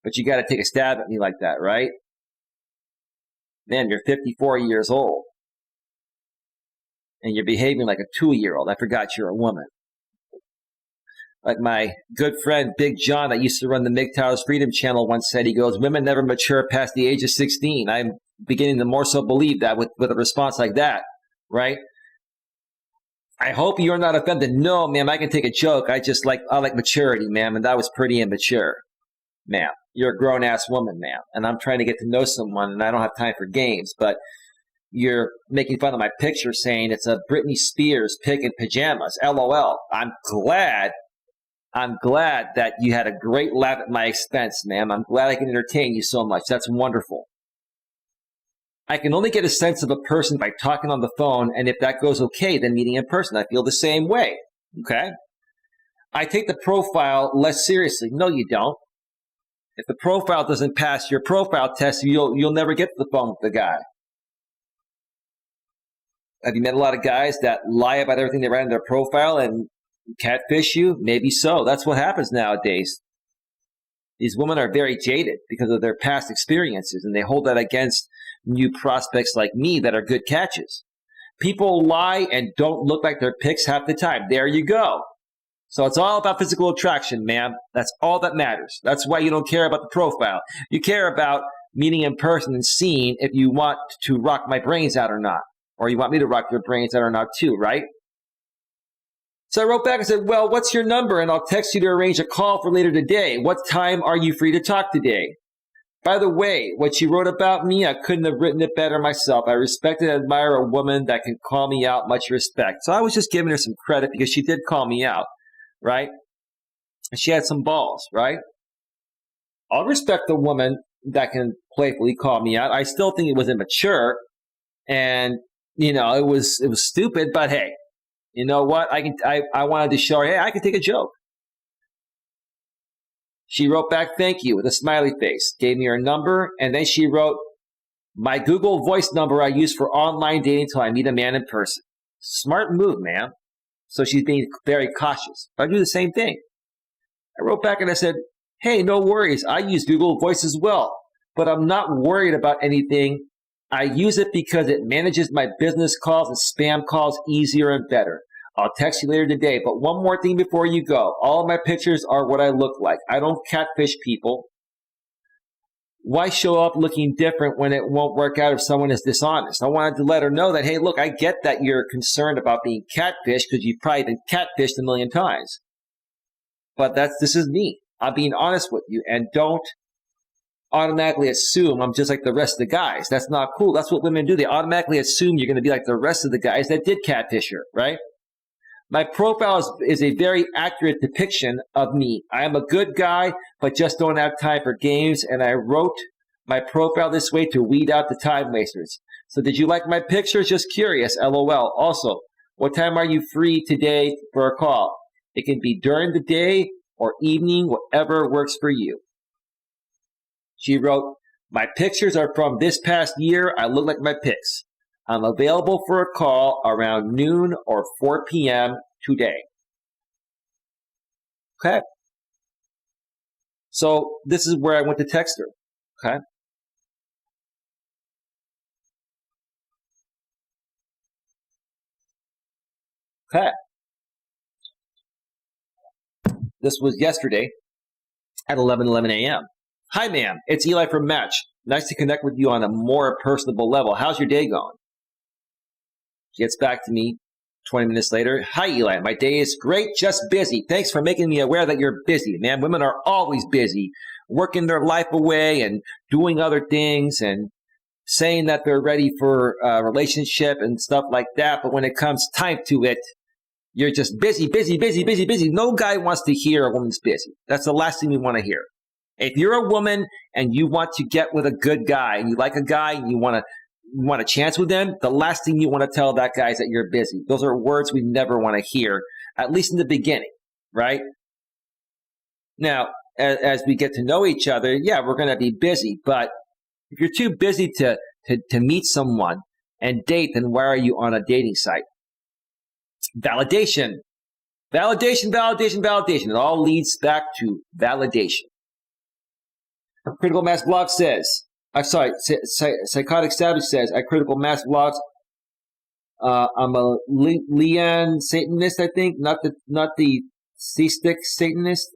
But you got to take a stab at me like that, right? Ma'am, you're 54 years old. And you're behaving like a 2-year-old. I forgot you're a woman. Like my good friend, Big John, that used to run the MGTOW's Freedom Channel once said, he goes, women never mature past the age of 16. I'm beginning to more so believe that with a response like that, right? I hope you're not offended. No, ma'am, I can take a joke. I like maturity, ma'am, and that was pretty immature, ma'am. You're a grown-ass woman, ma'am, and I'm trying to get to know someone, and I don't have time for games, but you're making fun of my picture saying it's a Britney Spears pic in pajamas, LOL. I'm glad that you had a great laugh at my expense, ma'am. I'm glad I can entertain you so much. That's wonderful. I can only get a sense of a person by talking on the phone, and if that goes okay, then meeting in person. I feel the same way, okay? I take the profile less seriously. No, you don't. If the profile doesn't pass your profile test, you'll never get to the phone with the guy. Have you met a lot of guys that lie about everything they write in their profile, and Catfish you? Maybe so. That's what happens nowadays. These women are very jaded because of their past experiences, and they hold that against new prospects like me that are good catches. People lie and don't look like their pics half the time. There you go. So it's all about physical attraction, ma'am. That's all that matters. That's why you don't care about the profile. You care about meeting in person and seeing if you want to rock my brains out or not. Or you want me to rock your brains out or not too, right? So I wrote back and said, well, what's your number? And I'll text you to arrange a call for later today. What time are you free to talk today? By the way, what she wrote about me, I couldn't have written it better myself. I respect and admire a woman that can call me out. Much respect. So I was just giving her some credit because she did call me out, right? And she had some balls, right? I'll respect the woman that can playfully call me out. I still think it was immature and, it was stupid, but hey. You know what? I wanted to show her, hey, I can take a joke. She wrote back, thank you, with a smiley face, gave me her number, and then she wrote, my Google Voice number I use for online dating until I meet a man in person. Smart move, man. So she's being very cautious. But I do the same thing. I wrote back and I said, hey, no worries. I use Google Voice as well, but I'm not worried about anything. I use it because it manages my business calls and spam calls easier and better. I'll text you later today, but one more thing before you go. All of my pictures are what I look like. I don't catfish people. Why show up looking different when it won't work out if someone is dishonest? I wanted to let her know that, hey, look, I get that you're concerned about being catfished because you've probably been catfished a million times. But this is me. I'm being honest with you, and don't automatically assume I'm just like the rest of the guys. That's not cool. That's what women do. They automatically assume you're going to be like the rest of the guys that did catfish her, right? My profile is a very accurate depiction of me. I am a good guy, but just don't have time for games, and I wrote my profile this way to weed out the time wasters. So did you like my pictures? Just curious, LOL. Also, what time are you free today for a call? It can be during the day or evening, whatever works for you. She wrote, my pictures are from this past year. I look like my pics. I'm available for a call around noon or 4 p.m. today. Okay. So this is where I went to text her. Okay. Okay. This was yesterday at 11:11 a.m. Hi, ma'am. It's Eli from Match. Nice to connect with you on a more personable level. How's your day going? She gets back to me 20 minutes later. Hi, Eli. My day is great, just busy. Thanks for making me aware that you're busy, man. Women are always busy, working their life away and doing other things and saying that they're ready for a relationship and stuff like that. But when it comes time to it, you're just busy, busy, busy, busy, busy. No guy wants to hear a woman's busy. That's the last thing we want to hear. If you're a woman and you want to get with a good guy and you like a guy and you want a chance with them, the last thing you want to tell that guy is that you're busy. Those are words we never want to hear, at least in the beginning, right? Now, as we get to know each other, yeah, we're going to be busy. But if you're too busy to meet someone and date, then why are you on a dating site? Validation. Validation, validation, validation. It all leads back to validation. Critical Mass Blog says, I'm sorry, Psychotic Savage says, at Critical Mass Blogs, I'm a Leon Satanist, I think, not the C-stick Satanist.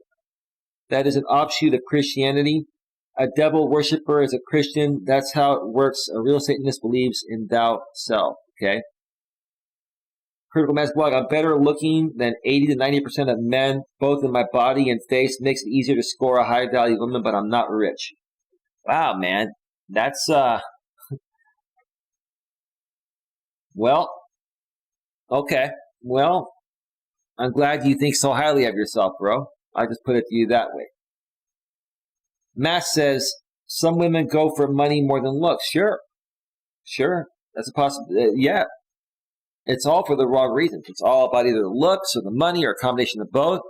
That is an offshoot of Christianity. A devil worshiper is a Christian. That's how it works. A real Satanist believes in thou self. Okay. Critical Mass Blog, I'm better looking than 80 to 90% of men, both in my body and face. Makes it easier to score a high value woman, but I'm not rich. Wow, man. That's, well, okay. Well, I'm glad you think so highly of yourself, bro. I just put it to you that way. Mass says, some women go for money more than looks. Sure. That's a possibility. Yeah. It's all for the wrong reasons. It's all about either the looks or the money or a combination of both.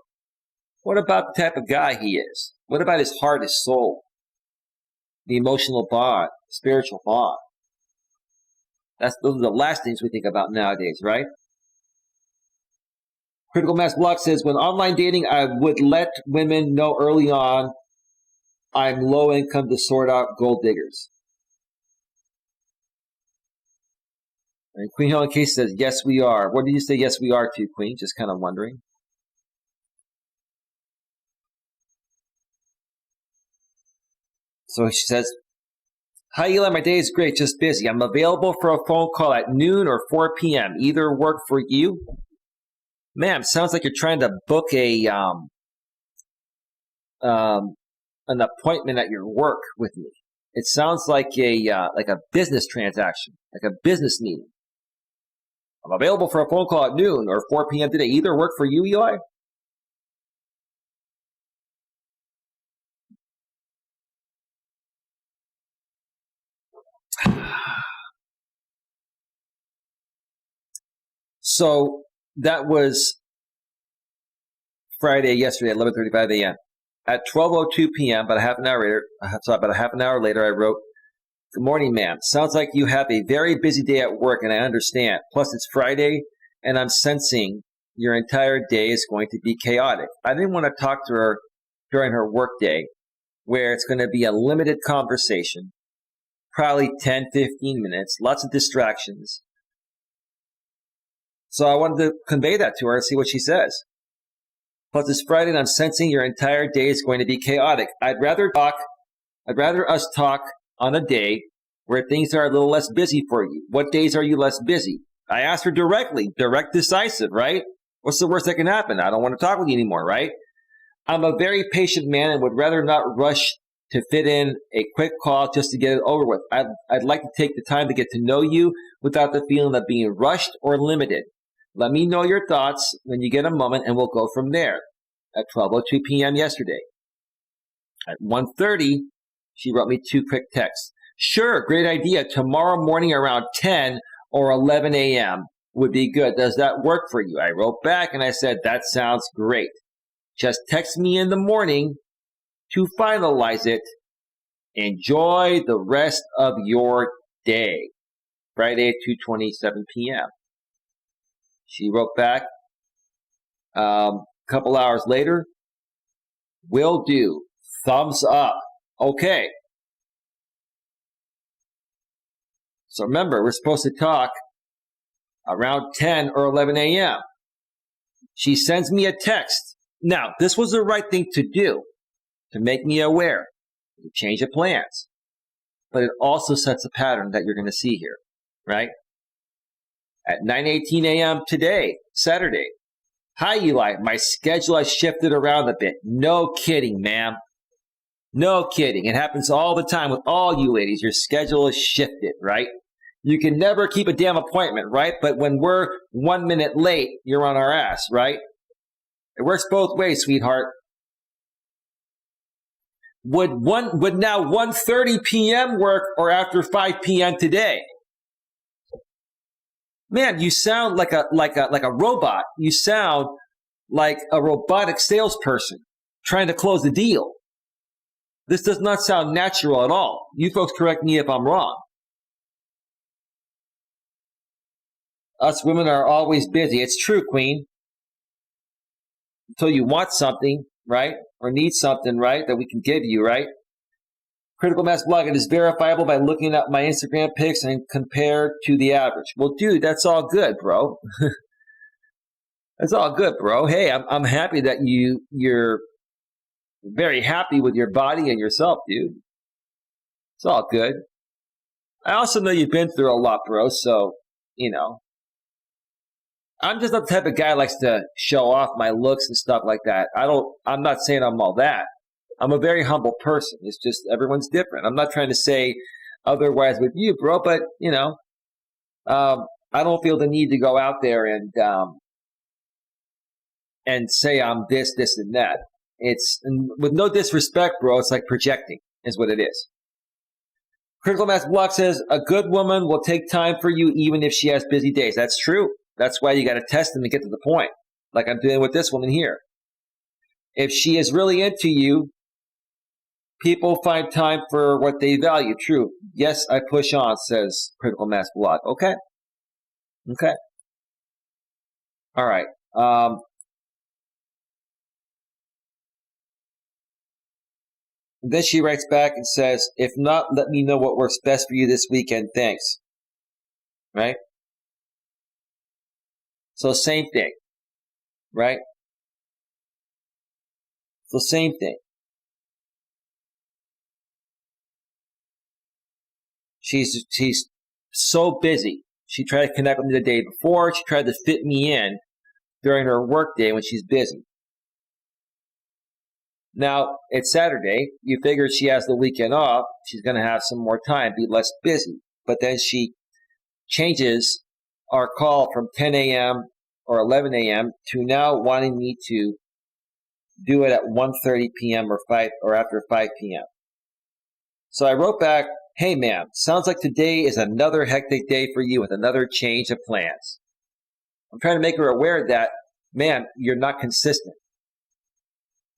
What about the type of guy he is? What about his heart, his soul? The emotional bond, spiritual bond. Those are the last things we think about nowadays, right? Critical Mass Block says, when online dating, I would let women know early on I'm low income to sort out gold diggers. And Queen Helen Case says, yes, we are. What did you say yes, we are to, Queen? Just kind of wondering. So she says, hi, Eli. My day is great, just busy. I'm available for a phone call at noon or 4 p.m. Either work for you? Ma'am, sounds like you're trying to book an appointment at your work with me. It sounds like a business transaction, like a business meeting. I'm available for a phone call at noon or 4 p.m. today. Either work for you, Eli? So that was Friday, yesterday at 11:35 a.m. At 12:02 p.m., about a half an hour later, I wrote, good morning, ma'am. Sounds like you have a very busy day at work, and I understand. Plus, it's Friday, and I'm sensing your entire day is going to be chaotic. I didn't want to talk to her during her work day, where it's going to be a limited conversation, probably 10, 15 minutes, lots of distractions. So I wanted to convey that to her and see what she says. Plus, it's Friday, and I'm sensing your entire day is going to be chaotic. I'd rather us talk on a day where things are a little less busy for you. What days are you less busy? I asked her directly, direct, decisive, right? What's the worst that can happen? I don't want to talk with you anymore, right? I'm a very patient man and would rather not rush to fit in a quick call just to get it over with. I'd like to take the time to get to know you without the feeling of being rushed or limited. Let me know your thoughts when you get a moment, and we'll go from there. At 12:02 p.m. yesterday. At 1:30, she wrote me 2 quick texts. Sure, great idea. Tomorrow morning around 10 or 11 a.m. would be good. Does that work for you? I wrote back and I said, that sounds great. Just text me in the morning to finalize it. Enjoy the rest of your day. Friday at 2:27 p.m. She wrote back a couple hours later, will do. Thumbs up. Okay. So remember, we're supposed to talk around 10 or 11 a.m. She sends me a text. Now, this was the right thing to do, to make me aware, to change the plans. But it also sets a pattern that you're going to see here, right? At 9:18 a.m. today, Saturday. Hi, Eli. My schedule has shifted around a bit. No kidding, ma'am. No kidding. It happens all the time with all you ladies. Your schedule is shifted, right? You can never keep a damn appointment, right? But when we're 1 minute late, you're on our ass, right? It works both ways, sweetheart. Would now 1:30 p.m. work or after 5 p.m. today? Man, you sound like a robot. You sound like a robotic salesperson trying to close the deal. This does not sound natural at all. You folks correct me if I'm wrong. Us women are always busy. It's true, Queen. Until you want something, right? Or need something, right? That we can give you, right? Critical Mass Blog, it is verifiable by looking at my Instagram pics and compared to the average. Well, dude, that's all good, bro. That's all good, bro. Hey, I'm happy that you're very happy with your body and yourself, dude. It's all good. I also know you've been through a lot, bro, so, I'm just not the type of guy who likes to show off my looks and stuff like that. I'm not saying I'm all that. I'm a very humble person. It's just everyone's different. I'm not trying to say otherwise with you, bro, but, I don't feel the need to go out there and say I'm this, and that. And with no disrespect, bro, it's like projecting is what it is. Critical Mass Block says, a good woman will take time for you even if she has busy days. That's true. That's why you got to test them to get to the point, like I'm doing with this woman here. If she is really into you, people find time for what they value. True. Yes, I push on, says Critical Mass Block. Okay. All right. And then she writes back and says, if not, let me know what works best for you this weekend. Thanks. Right? So same thing. Right? So same thing. She's so busy. She tried to connect with me the day before. She tried to fit me in during her work day when she's busy. Now, it's Saturday. You figure she has the weekend off. She's going to have some more time, be less busy. But then she changes our call from 10 a.m. or 11 a.m. to now wanting me to do it at 1:30 p.m. or after 5 p.m. So I wrote back, hey, ma'am, sounds like today is another hectic day for you with another change of plans. I'm trying to make her aware that, ma'am, you're not consistent.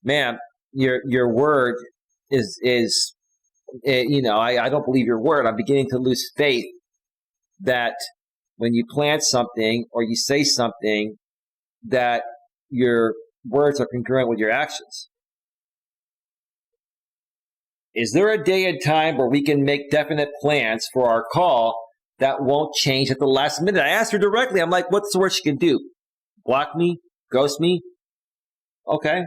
Ma'am, your word is I don't believe your word. I'm beginning to lose faith that when you plan something or you say something, that your words are congruent with your actions. Is there a day and time where we can make definite plans for our call that won't change at the last minute? I asked her directly. I'm like, what's the worst she can do? Block me? Ghost me? Okay.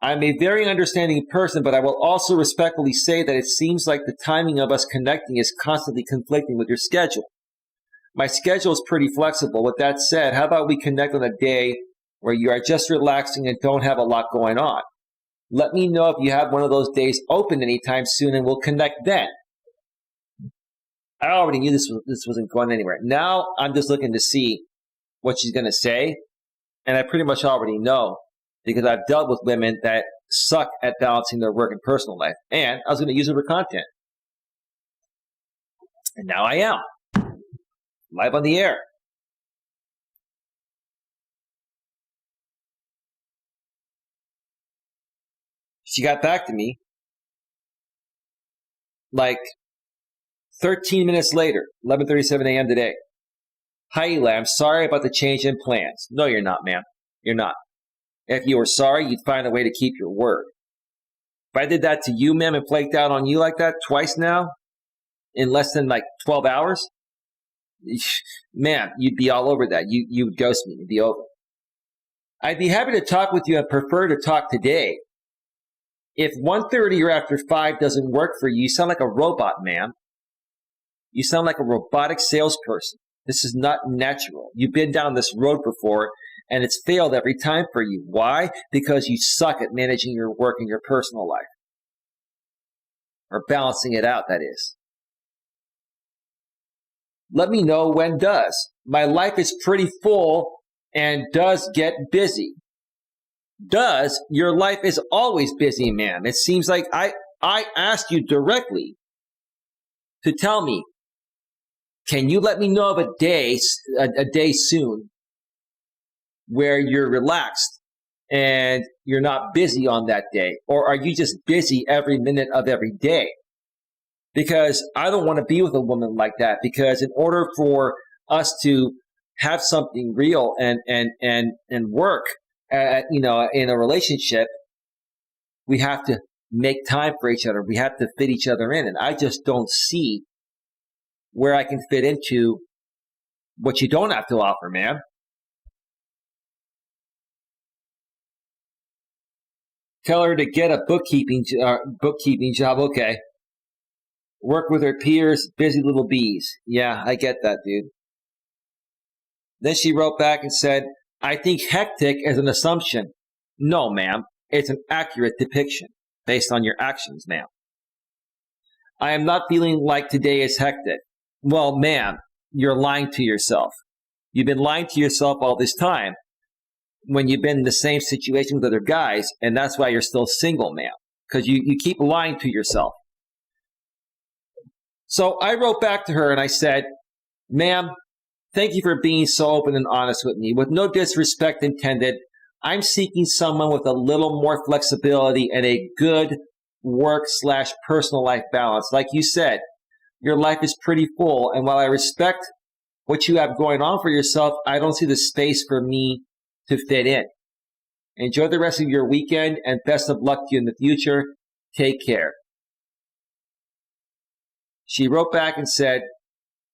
I'm a very understanding person, but I will also respectfully say that it seems like the timing of us connecting is constantly conflicting with your schedule. My schedule is pretty flexible. With that said, how about we connect on a day where you are just relaxing and don't have a lot going on? Let me know if you have one of those days open anytime soon, and we'll connect then. I already knew this wasn't going anywhere. Now I'm just looking to see what she's going to say, and I pretty much already know because I've dealt with women that suck at balancing their work and personal life, and I was going to use it for content. And now I am. Live on the air. She got back to me like 13 minutes later, 11:37 a.m. today. Hi, Eli, I'm sorry about the change in plans. No, you're not, ma'am. You're not. If you were sorry, you'd find a way to keep your word. If I did that to you, ma'am, and flaked out on you like that twice now, in less than like 12 hours, man, you'd be all over that. You would ghost me. It'd be over. I'd be happy to talk with you and prefer to talk today. If 1:30 or after 5 doesn't work for you, you sound like a robot, ma'am. You sound like a robotic salesperson. This is not natural. You've been down this road before, and it's failed every time for you. Why? Because you suck at managing your work and your personal life. Or balancing it out, that is. Let me know when does. My life is pretty full and does get busy. Does, your life is always busy, man. It seems like I asked you directly to tell me, can you let me know of a day soon where you're relaxed and you're not busy on that day? Or are you just busy every minute of every day? Because I don't want to be with a woman like that, because in order for us to have something real and work in a relationship, we have to make time for each other. We have to fit each other in. And I just don't see where I can fit into what you don't have to offer, man. Tell her to get a bookkeeping job. Okay. Work with her peers, busy little bees. Yeah, I get that, dude. Then she wrote back and said, I think hectic is an assumption. No, ma'am. It's an accurate depiction based on your actions, ma'am. I am not feeling like today is hectic. Well, ma'am, you're lying to yourself. You've been lying to yourself all this time when you've been in the same situation with other guys, and that's why you're still single, ma'am, because you keep lying to yourself. So I wrote back to her and I said, ma'am, thank you for being so open and honest with me. With no disrespect intended, I'm seeking someone with a little more flexibility and a good work/personal life balance. Like you said, your life is pretty full. And while I respect what you have going on for yourself, I don't see the space for me to fit in. Enjoy the rest of your weekend and best of luck to you in the future. Take care. She wrote back and said,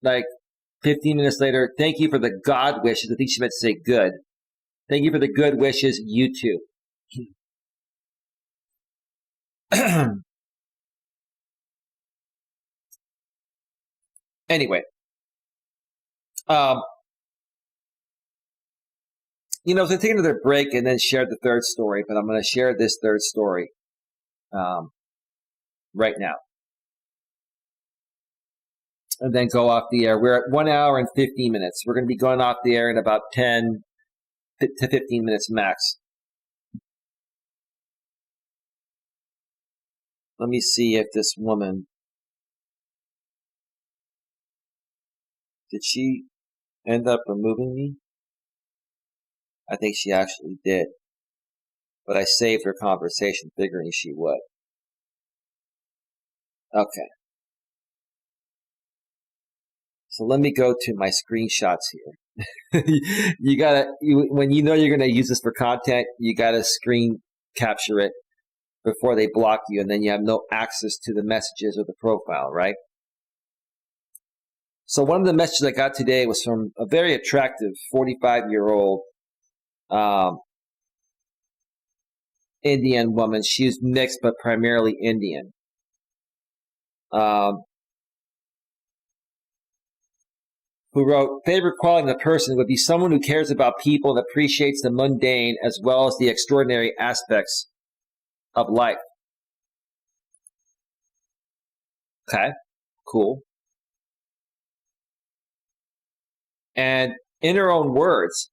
like 15 minutes later, thank you for the God wishes. I think she meant to say good. Thank you for the good wishes. You too. Anyway, so take another break and then share the third story, but I'm going to share this third story right now. And then go off the air. We're at 1 hour and 15 minutes. We're going to be going off the air in about 10 to 15 minutes max. Let me see if this woman, did she end up removing me? I think she actually did. But I saved her conversation figuring she would. Okay. So let me go to my screenshots here. When you know you're going to use this for content, you got to screen capture it before they block you, and then you have no access to the messages or the profile, right? So one of the messages I got today was from a very attractive 45-year-old Indian woman. She's mixed, but primarily Indian. Who wrote, favorite quality in a person would be someone who cares about people and appreciates the mundane as well as the extraordinary aspects of life. Okay, cool. And in her own words,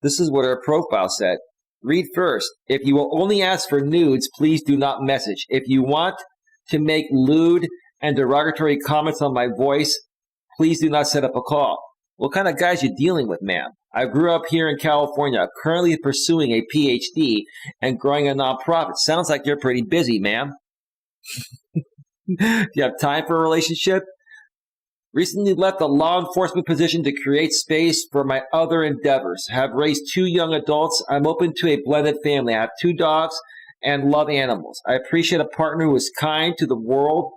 this is what her profile said. Read first. If you will only ask for nudes, please do not message. If you want to make lewd and derogatory comments on my voice, please do not set up a call. What kind of guys you dealing with, ma'am? I grew up here in California, currently pursuing a PhD and growing a nonprofit. Sounds like you're pretty busy, ma'am. Do you have time for a relationship? Recently left a law enforcement position to create space for my other endeavors. Have raised 2 young adults. I'm open to a blended family. I have 2 dogs and love animals. I appreciate a partner who is kind to the world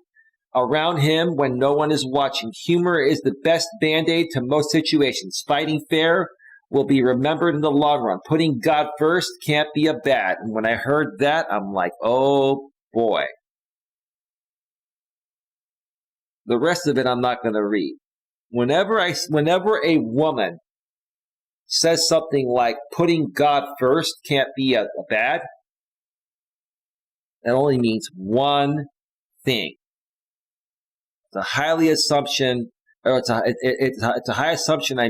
around him when no one is watching. Humor is the best Band-Aid to most situations. Fighting fair will be remembered in the long run. Putting God first can't be a bad. And when I heard that, I'm like, oh boy. The rest of it I'm not going to read. Whenever a woman says something like putting God first can't be a bad, that only means one thing. It's a highly assumption, or it's a high assumption,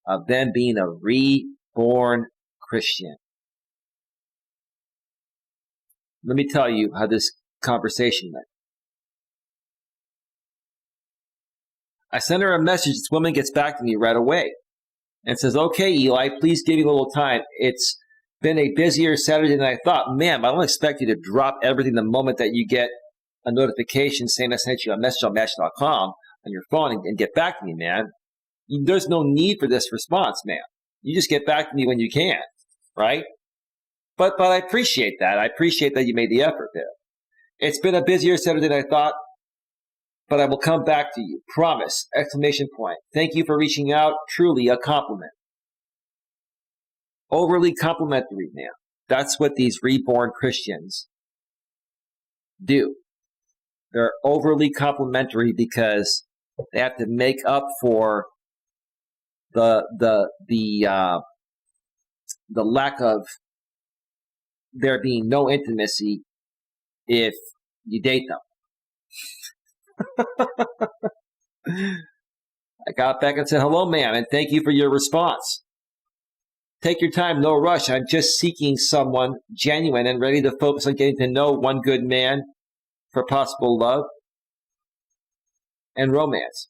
of them being a reborn Christian. Let me tell you how this conversation went. I sent her a message. This woman gets back to me right away and says, okay, Eli, please give me a little time. It's been a busier Saturday than I thought. Ma'am, I don't expect you to drop everything the moment that you get a notification saying I sent you a message on Match.com on your phone and get back to me, man. There's no need for this response, ma'am. You just get back to me when you can, right? But I appreciate that. I appreciate that you made the effort there. It's been a busier Saturday than I thought, but I will come back to you. Promise! Exclamation point. Thank you for reaching out. Truly a compliment. Overly complimentary, man. That's what these reborn Christians do. They're overly complimentary because they have to make up for the lack of there being no intimacy if you date them. I got back and said, hello, ma'am, and thank you for your response. Take your time, no rush. I'm just seeking someone genuine and ready to focus on getting to know one good man for possible love and romance.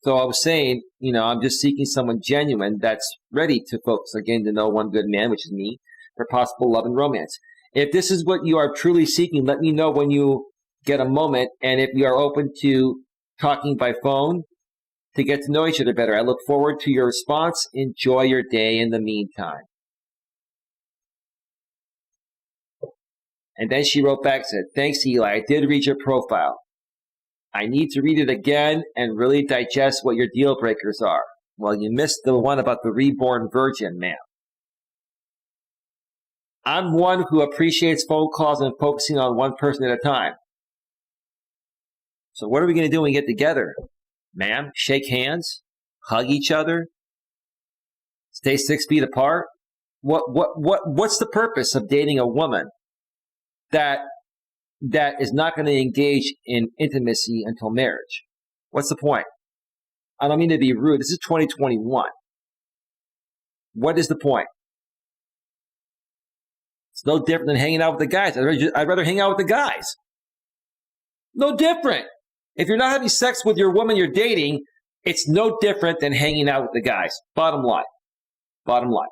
So I was saying, I'm just seeking someone genuine that's ready to focus on getting to know one good man, which is me, for possible love and romance. If this is what you are truly seeking, let me know when you get a moment. And if you are open to talking by phone, to get to know each other better. I look forward to your response. Enjoy your day in the meantime. And then she wrote back and said, thanks, Eli. I did read your profile. I need to read it again and really digest what your deal breakers are. Well, you missed the one about the reborn virgin, ma'am. I'm one who appreciates phone calls and focusing on one person at a time. So what are we going to do when we get together? Ma'am, shake hands, hug each other, stay 6 feet apart? What's the purpose of dating a woman that is not going to engage in intimacy until marriage? What's the point? I don't mean to be rude. This is 2021. What is the point? It's no different than hanging out with the guys. I'd rather hang out with the guys. No different. If you're not having sex with your woman you're dating, it's no different than hanging out with the guys. Bottom line. Bottom line.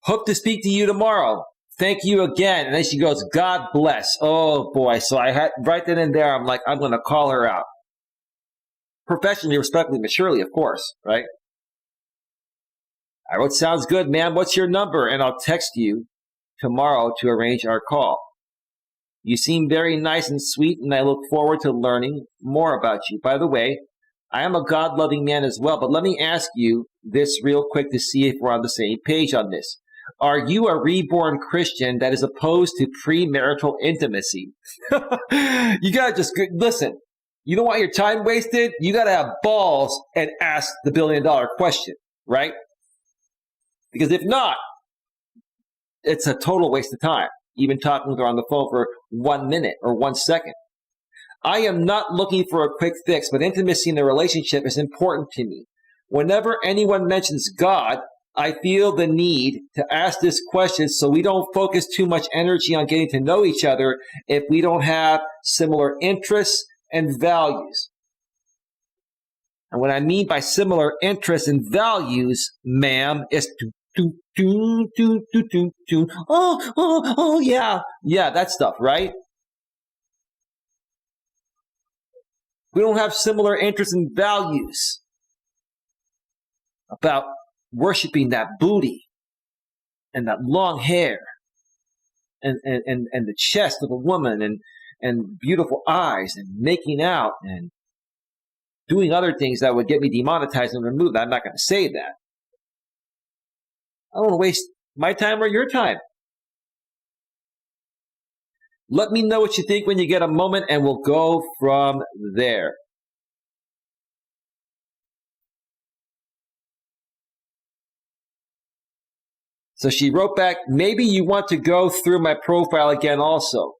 Hope to speak to you tomorrow. Thank you again. And then she goes, God bless. Oh, boy. So I had right then and there, I'm like, I'm going to call her out. Professionally, respectfully, maturely, of course, right? I wrote, sounds good, ma'am. What's your number? And I'll text you tomorrow to arrange our call. You seem very nice and sweet, and I look forward to learning more about you. By the way, I am a God-loving man as well, but let me ask you this real quick to see if we're on the same page on this. Are you a reborn Christian that is opposed to premarital intimacy? You got to just listen. You don't want your time wasted? You got to have balls and ask the billion-dollar question, right? Because if not, it's a total waste of time, even talking with her on the phone for 1 minute or 1 second. I am not looking for a quick fix, but intimacy in a relationship is important to me. Whenever anyone mentions God, I feel the need to ask this question so we don't focus too much energy on getting to know each other if we don't have similar interests and values. And what I mean by similar interests and values, ma'am, is yeah, that stuff, right? We don't have similar interests and values about worshiping that booty and that long hair and the chest of a woman and beautiful eyes and making out and doing other things that would get me demonetized and removed. I'm not going to say that. I don't want to waste my time or your time. Let me know what you think when you get a moment, and we'll go from there. So she wrote back, maybe you want to go through my profile again also.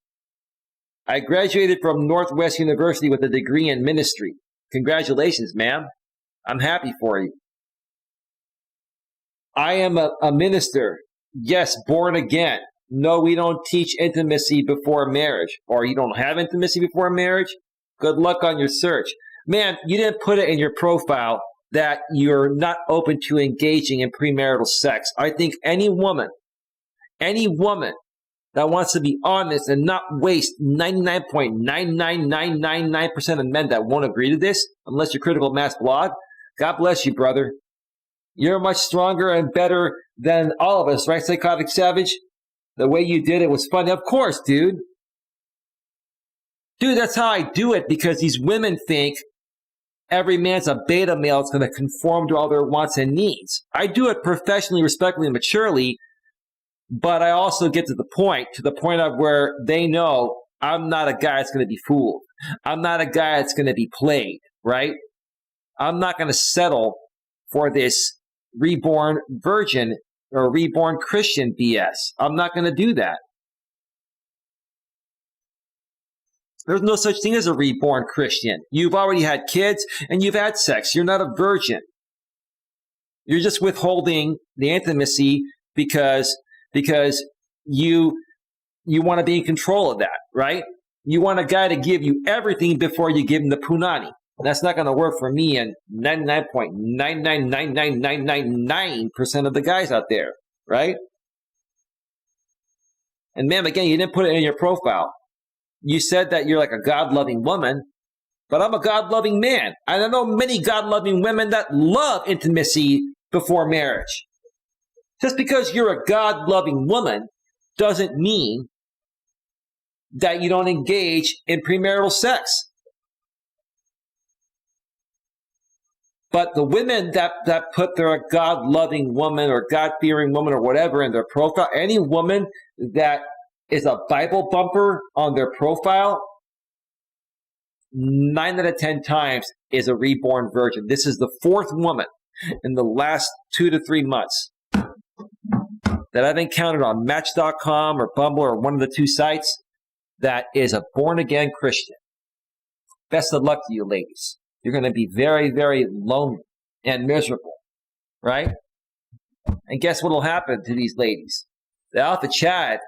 I graduated from Northwest University with a degree in ministry. Congratulations, ma'am. I'm happy for you. I am a minister. Yes, born again. No, we don't teach intimacy before marriage. Or you don't have intimacy before marriage? Good luck on your search. Man, you didn't put it in your profile that you're not open to engaging in premarital sex. I think any woman that wants to be honest and not waste 99.99999% of men that won't agree to this, unless you're critical mass blog, God bless you, brother. You're much stronger and better than all of us, right, Psychotic Savage? The way you did it was funny. Of course, dude. Dude, that's how I do it, because these women think every man's a beta male that's going to conform to all their wants and needs. I do it professionally, respectfully, and maturely, but I also get to the point of where they know I'm not a guy that's going to be fooled. I'm not a guy that's going to be played, right? I'm not going to settle for this reborn virgin or reborn Christian BS. I'm not going to do that. There's no such thing as a reborn Christian. You've already had kids and you've had sex. You're not a virgin. You're just withholding the intimacy because you want to be in control of that, right? You want a guy to give you everything before you give him the punani. That's not going to work for me and 99.9999999% of the guys out there, right? And ma'am, again, you didn't put it in your profile. you said that you're like a God-loving woman, but I'm a God-loving man. And I know many God-loving women that love intimacy before marriage. Just because you're a God-loving woman doesn't mean that you don't engage in premarital sex. But the women that put their God-loving woman or God-fearing woman or whatever in their profile, any woman that is a Bible bumper on their profile, 9 out of 10 times is a reborn virgin. This is the 4th woman in the last 2 to 3 months that I've encountered on Match.com or Bumble or one of the 2 sites that is a born-again Christian. Best of luck to you, ladies. You're going to be very, very lonely and miserable, right? And guess what will happen to these ladies? The Alpha Chad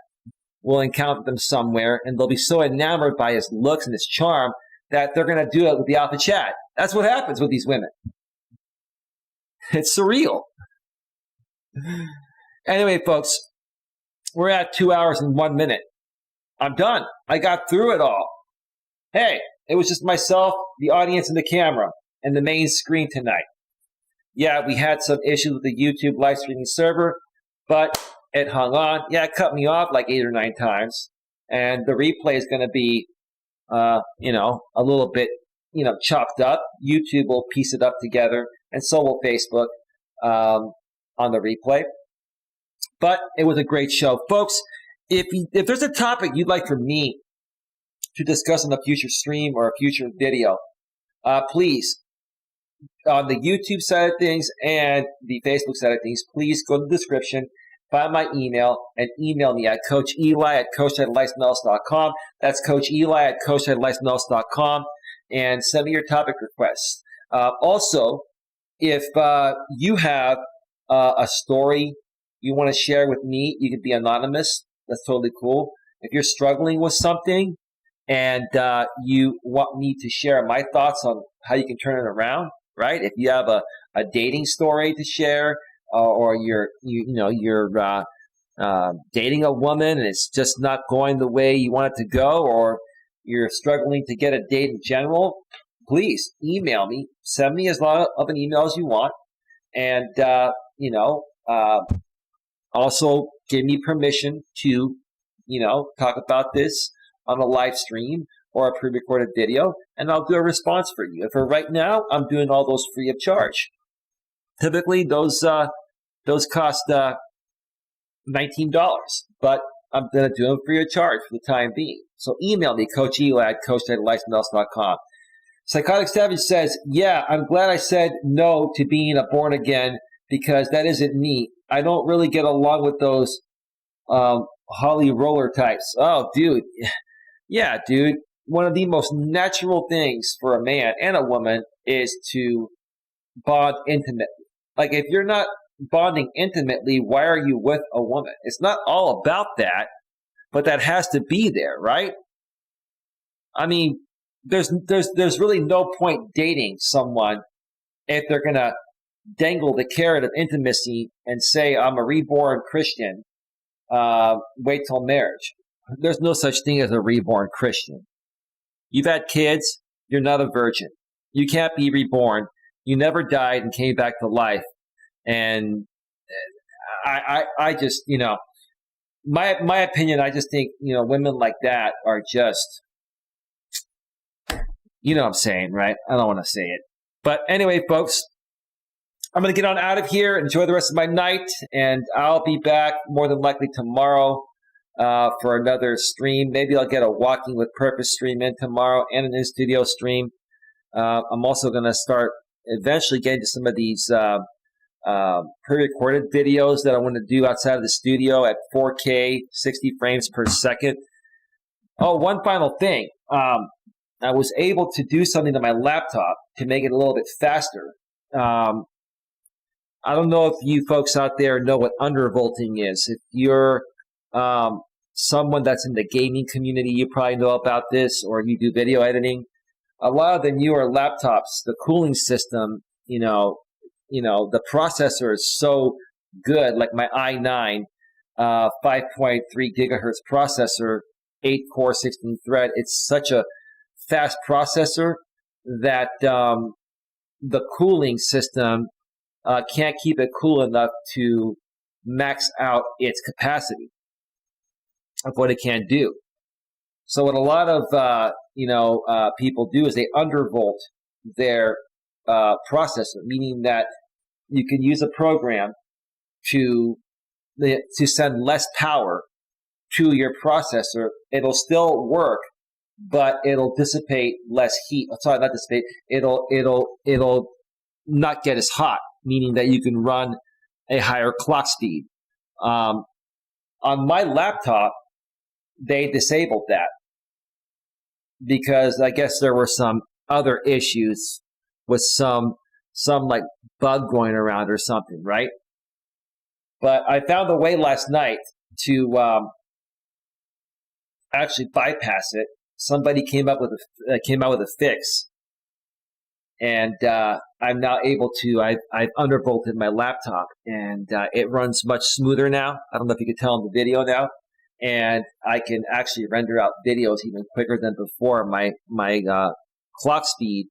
will encounter them somewhere, and they'll be so enamored by his looks and his charm that they're going to do it with the Alpha Chad. That's what happens with these women. It's surreal. Anyway, folks, we're at 2 hours and 1 minute. I'm done. I got through it all. Hey, it was just myself, the audience, and the camera, and the main screen tonight. Yeah, we had some issues with the YouTube live streaming server, but it hung on. Yeah, it cut me off like 8 or 9 times. And the replay is going to be, a little bit, chopped up. YouTube will piece it up together, and so will Facebook on the replay. But it was a great show. Folks, if there's a topic you'd like for me to discuss on a future stream or a future video, please, on the YouTube side of things and the Facebook side of things, please go to the description, find my email, and email me at coacheli@coacheli.com. That's coacheli@coacheli.com, and send me your topic requests. Also, if you have a story you want to share with me, you can be anonymous. That's totally cool. If you're struggling with something and you want me to share my thoughts on how you can turn it around, right? If you have a dating story to share, or you're dating a woman and it's just not going the way you want it to go, or you're struggling to get a date in general, please email me. Send me as long of an email as you want, and also give me permission to talk about this on a live stream or a pre-recorded video, and I'll do a response for you. For right now, I'm doing all those free of charge. Typically, those cost $19, but I'm going to do them free of charge for the time being. So email me, Coach Eli at coacheli.com. Psychotic Savage says, yeah, I'm glad I said no to being a born again because that isn't me. I don't really get along with those Holly roller types. Oh, dude. Yeah, dude. One of the most natural things for a man and a woman is to bond intimately. Like, if you're not bonding intimately, why are you with a woman? It's not all about that, but that has to be there, right? I mean, there's really no point dating someone if they're going to dangle the carrot of intimacy and say, I'm a reborn Christian, wait till marriage. There's no such thing as a reborn Christian. You've had kids, you're not a virgin. You can't be reborn. You never died and came back to life. And I just, my opinion, I just think, women like that are just, what I'm saying, right? I don't want to say it. But anyway, folks, I'm going to get on out of here, enjoy the rest of my night, and I'll be back more than likely tomorrow for another stream. Maybe I'll get a Walking with Purpose stream in tomorrow and an in-studio stream. I'm also going to start eventually getting to some of these pre-recorded videos that I want to do outside of the studio at 4K, 60 frames per second. Oh, one final thing. I was able to do something to my laptop to make it a little bit faster. I don't know if you folks out there know what undervolting is. If you're someone that's in the gaming community, you probably know about this, or you do video editing. A lot of the newer laptops, the cooling system, the processor is so good. Like my i9 5.3 gigahertz processor 8-core, 16-thread. It's such a fast processor that the cooling system can't keep it cool enough to max out its capacity of what it can do. So what a lot of people do is they undervolt their processor, meaning that you can use a program to send less power to your processor. It'll still work, but it'll dissipate less heat. Sorry, not dissipate. It'll not get as hot, meaning that you can run a higher clock speed. On my laptop, they disabled that because I guess there were some other issues with some like bug going around or something, right? But I found a way last night to actually bypass it. Somebody came out with a fix, and I'm now able to. I've undervolted my laptop, and it runs much smoother now. I don't know if you can tell in the video now, and I can actually render out videos even quicker than before. My clock speed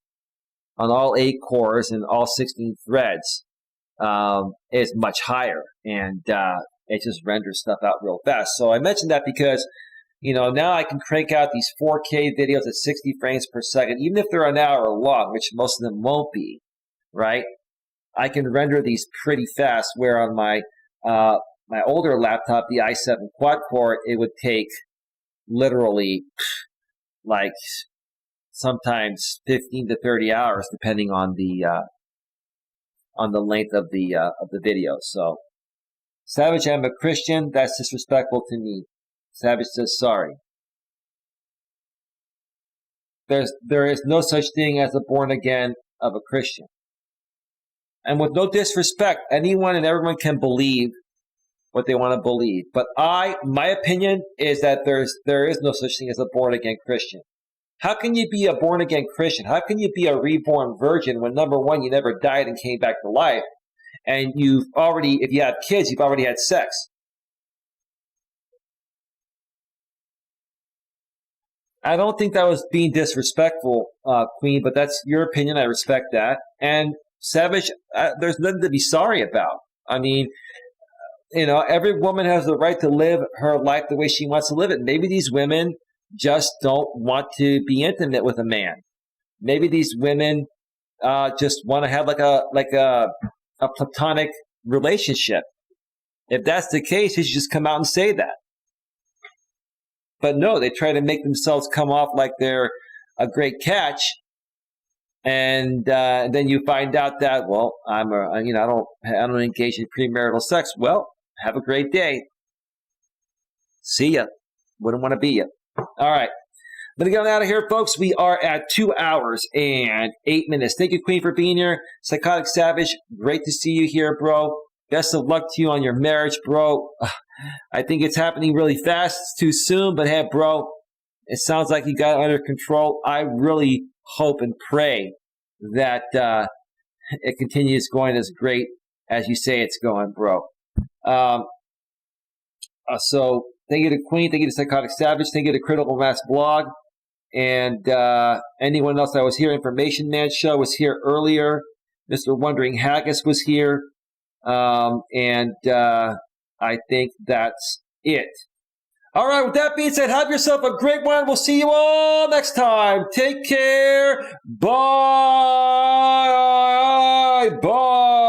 on all 8 cores and all 16 threads is much higher, and it just renders stuff out real fast. So I mentioned that because now I can crank out these 4K videos at 60 frames per second, even if they're an hour long, which most of them won't be, right? I can render these pretty fast, where on my older laptop, the i7 quad-core, it would take literally like sometimes 15 to 30 hours, depending on the length of the video. So, Savage, I'm a Christian. That's disrespectful to me. Savage says sorry. There is no such thing as a born again of a Christian. And with no disrespect, anyone and everyone can believe what they want to believe. But my opinion is that there is no such thing as a born again Christian. How can you be a born again Christian? How can you be a reborn virgin when, number one, you never died and came back to life, and if you have kids, you've already had sex? I don't think that was being disrespectful, Queen, but that's your opinion. I respect that. And Savage, there's nothing to be sorry about. I mean, every woman has the right to live her life the way she wants to live it. Maybe these women just don't want to be intimate with a man. Maybe these women just want to have like a platonic relationship. If that's the case, they should just come out and say that. But no, they try to make themselves come off like they're a great catch, and then you find out that, well, I don't engage in premarital sex. Well, have a great day. See ya. Wouldn't want to be ya. All right. Let me get out of here, folks. We are at 2 hours and 8 minutes. Thank you, Queen, for being here. Psychotic Savage, great to see you here, bro. Best of luck to you on your marriage, bro. I think it's happening really fast. It's too soon, but hey, bro, it sounds like you got it under control. I really hope and pray that it continues going as great as you say it's going, bro. So thank you to Queen. Thank you to Psychotic Savage. Thank you to Critical Mass Blog. And anyone else that was here. Information Man Show was here earlier. Mr. Wondering Haggis was here. I think that's it. All right, with that being said, have yourself a great one. We'll see you all next time. Take care. Bye. Bye.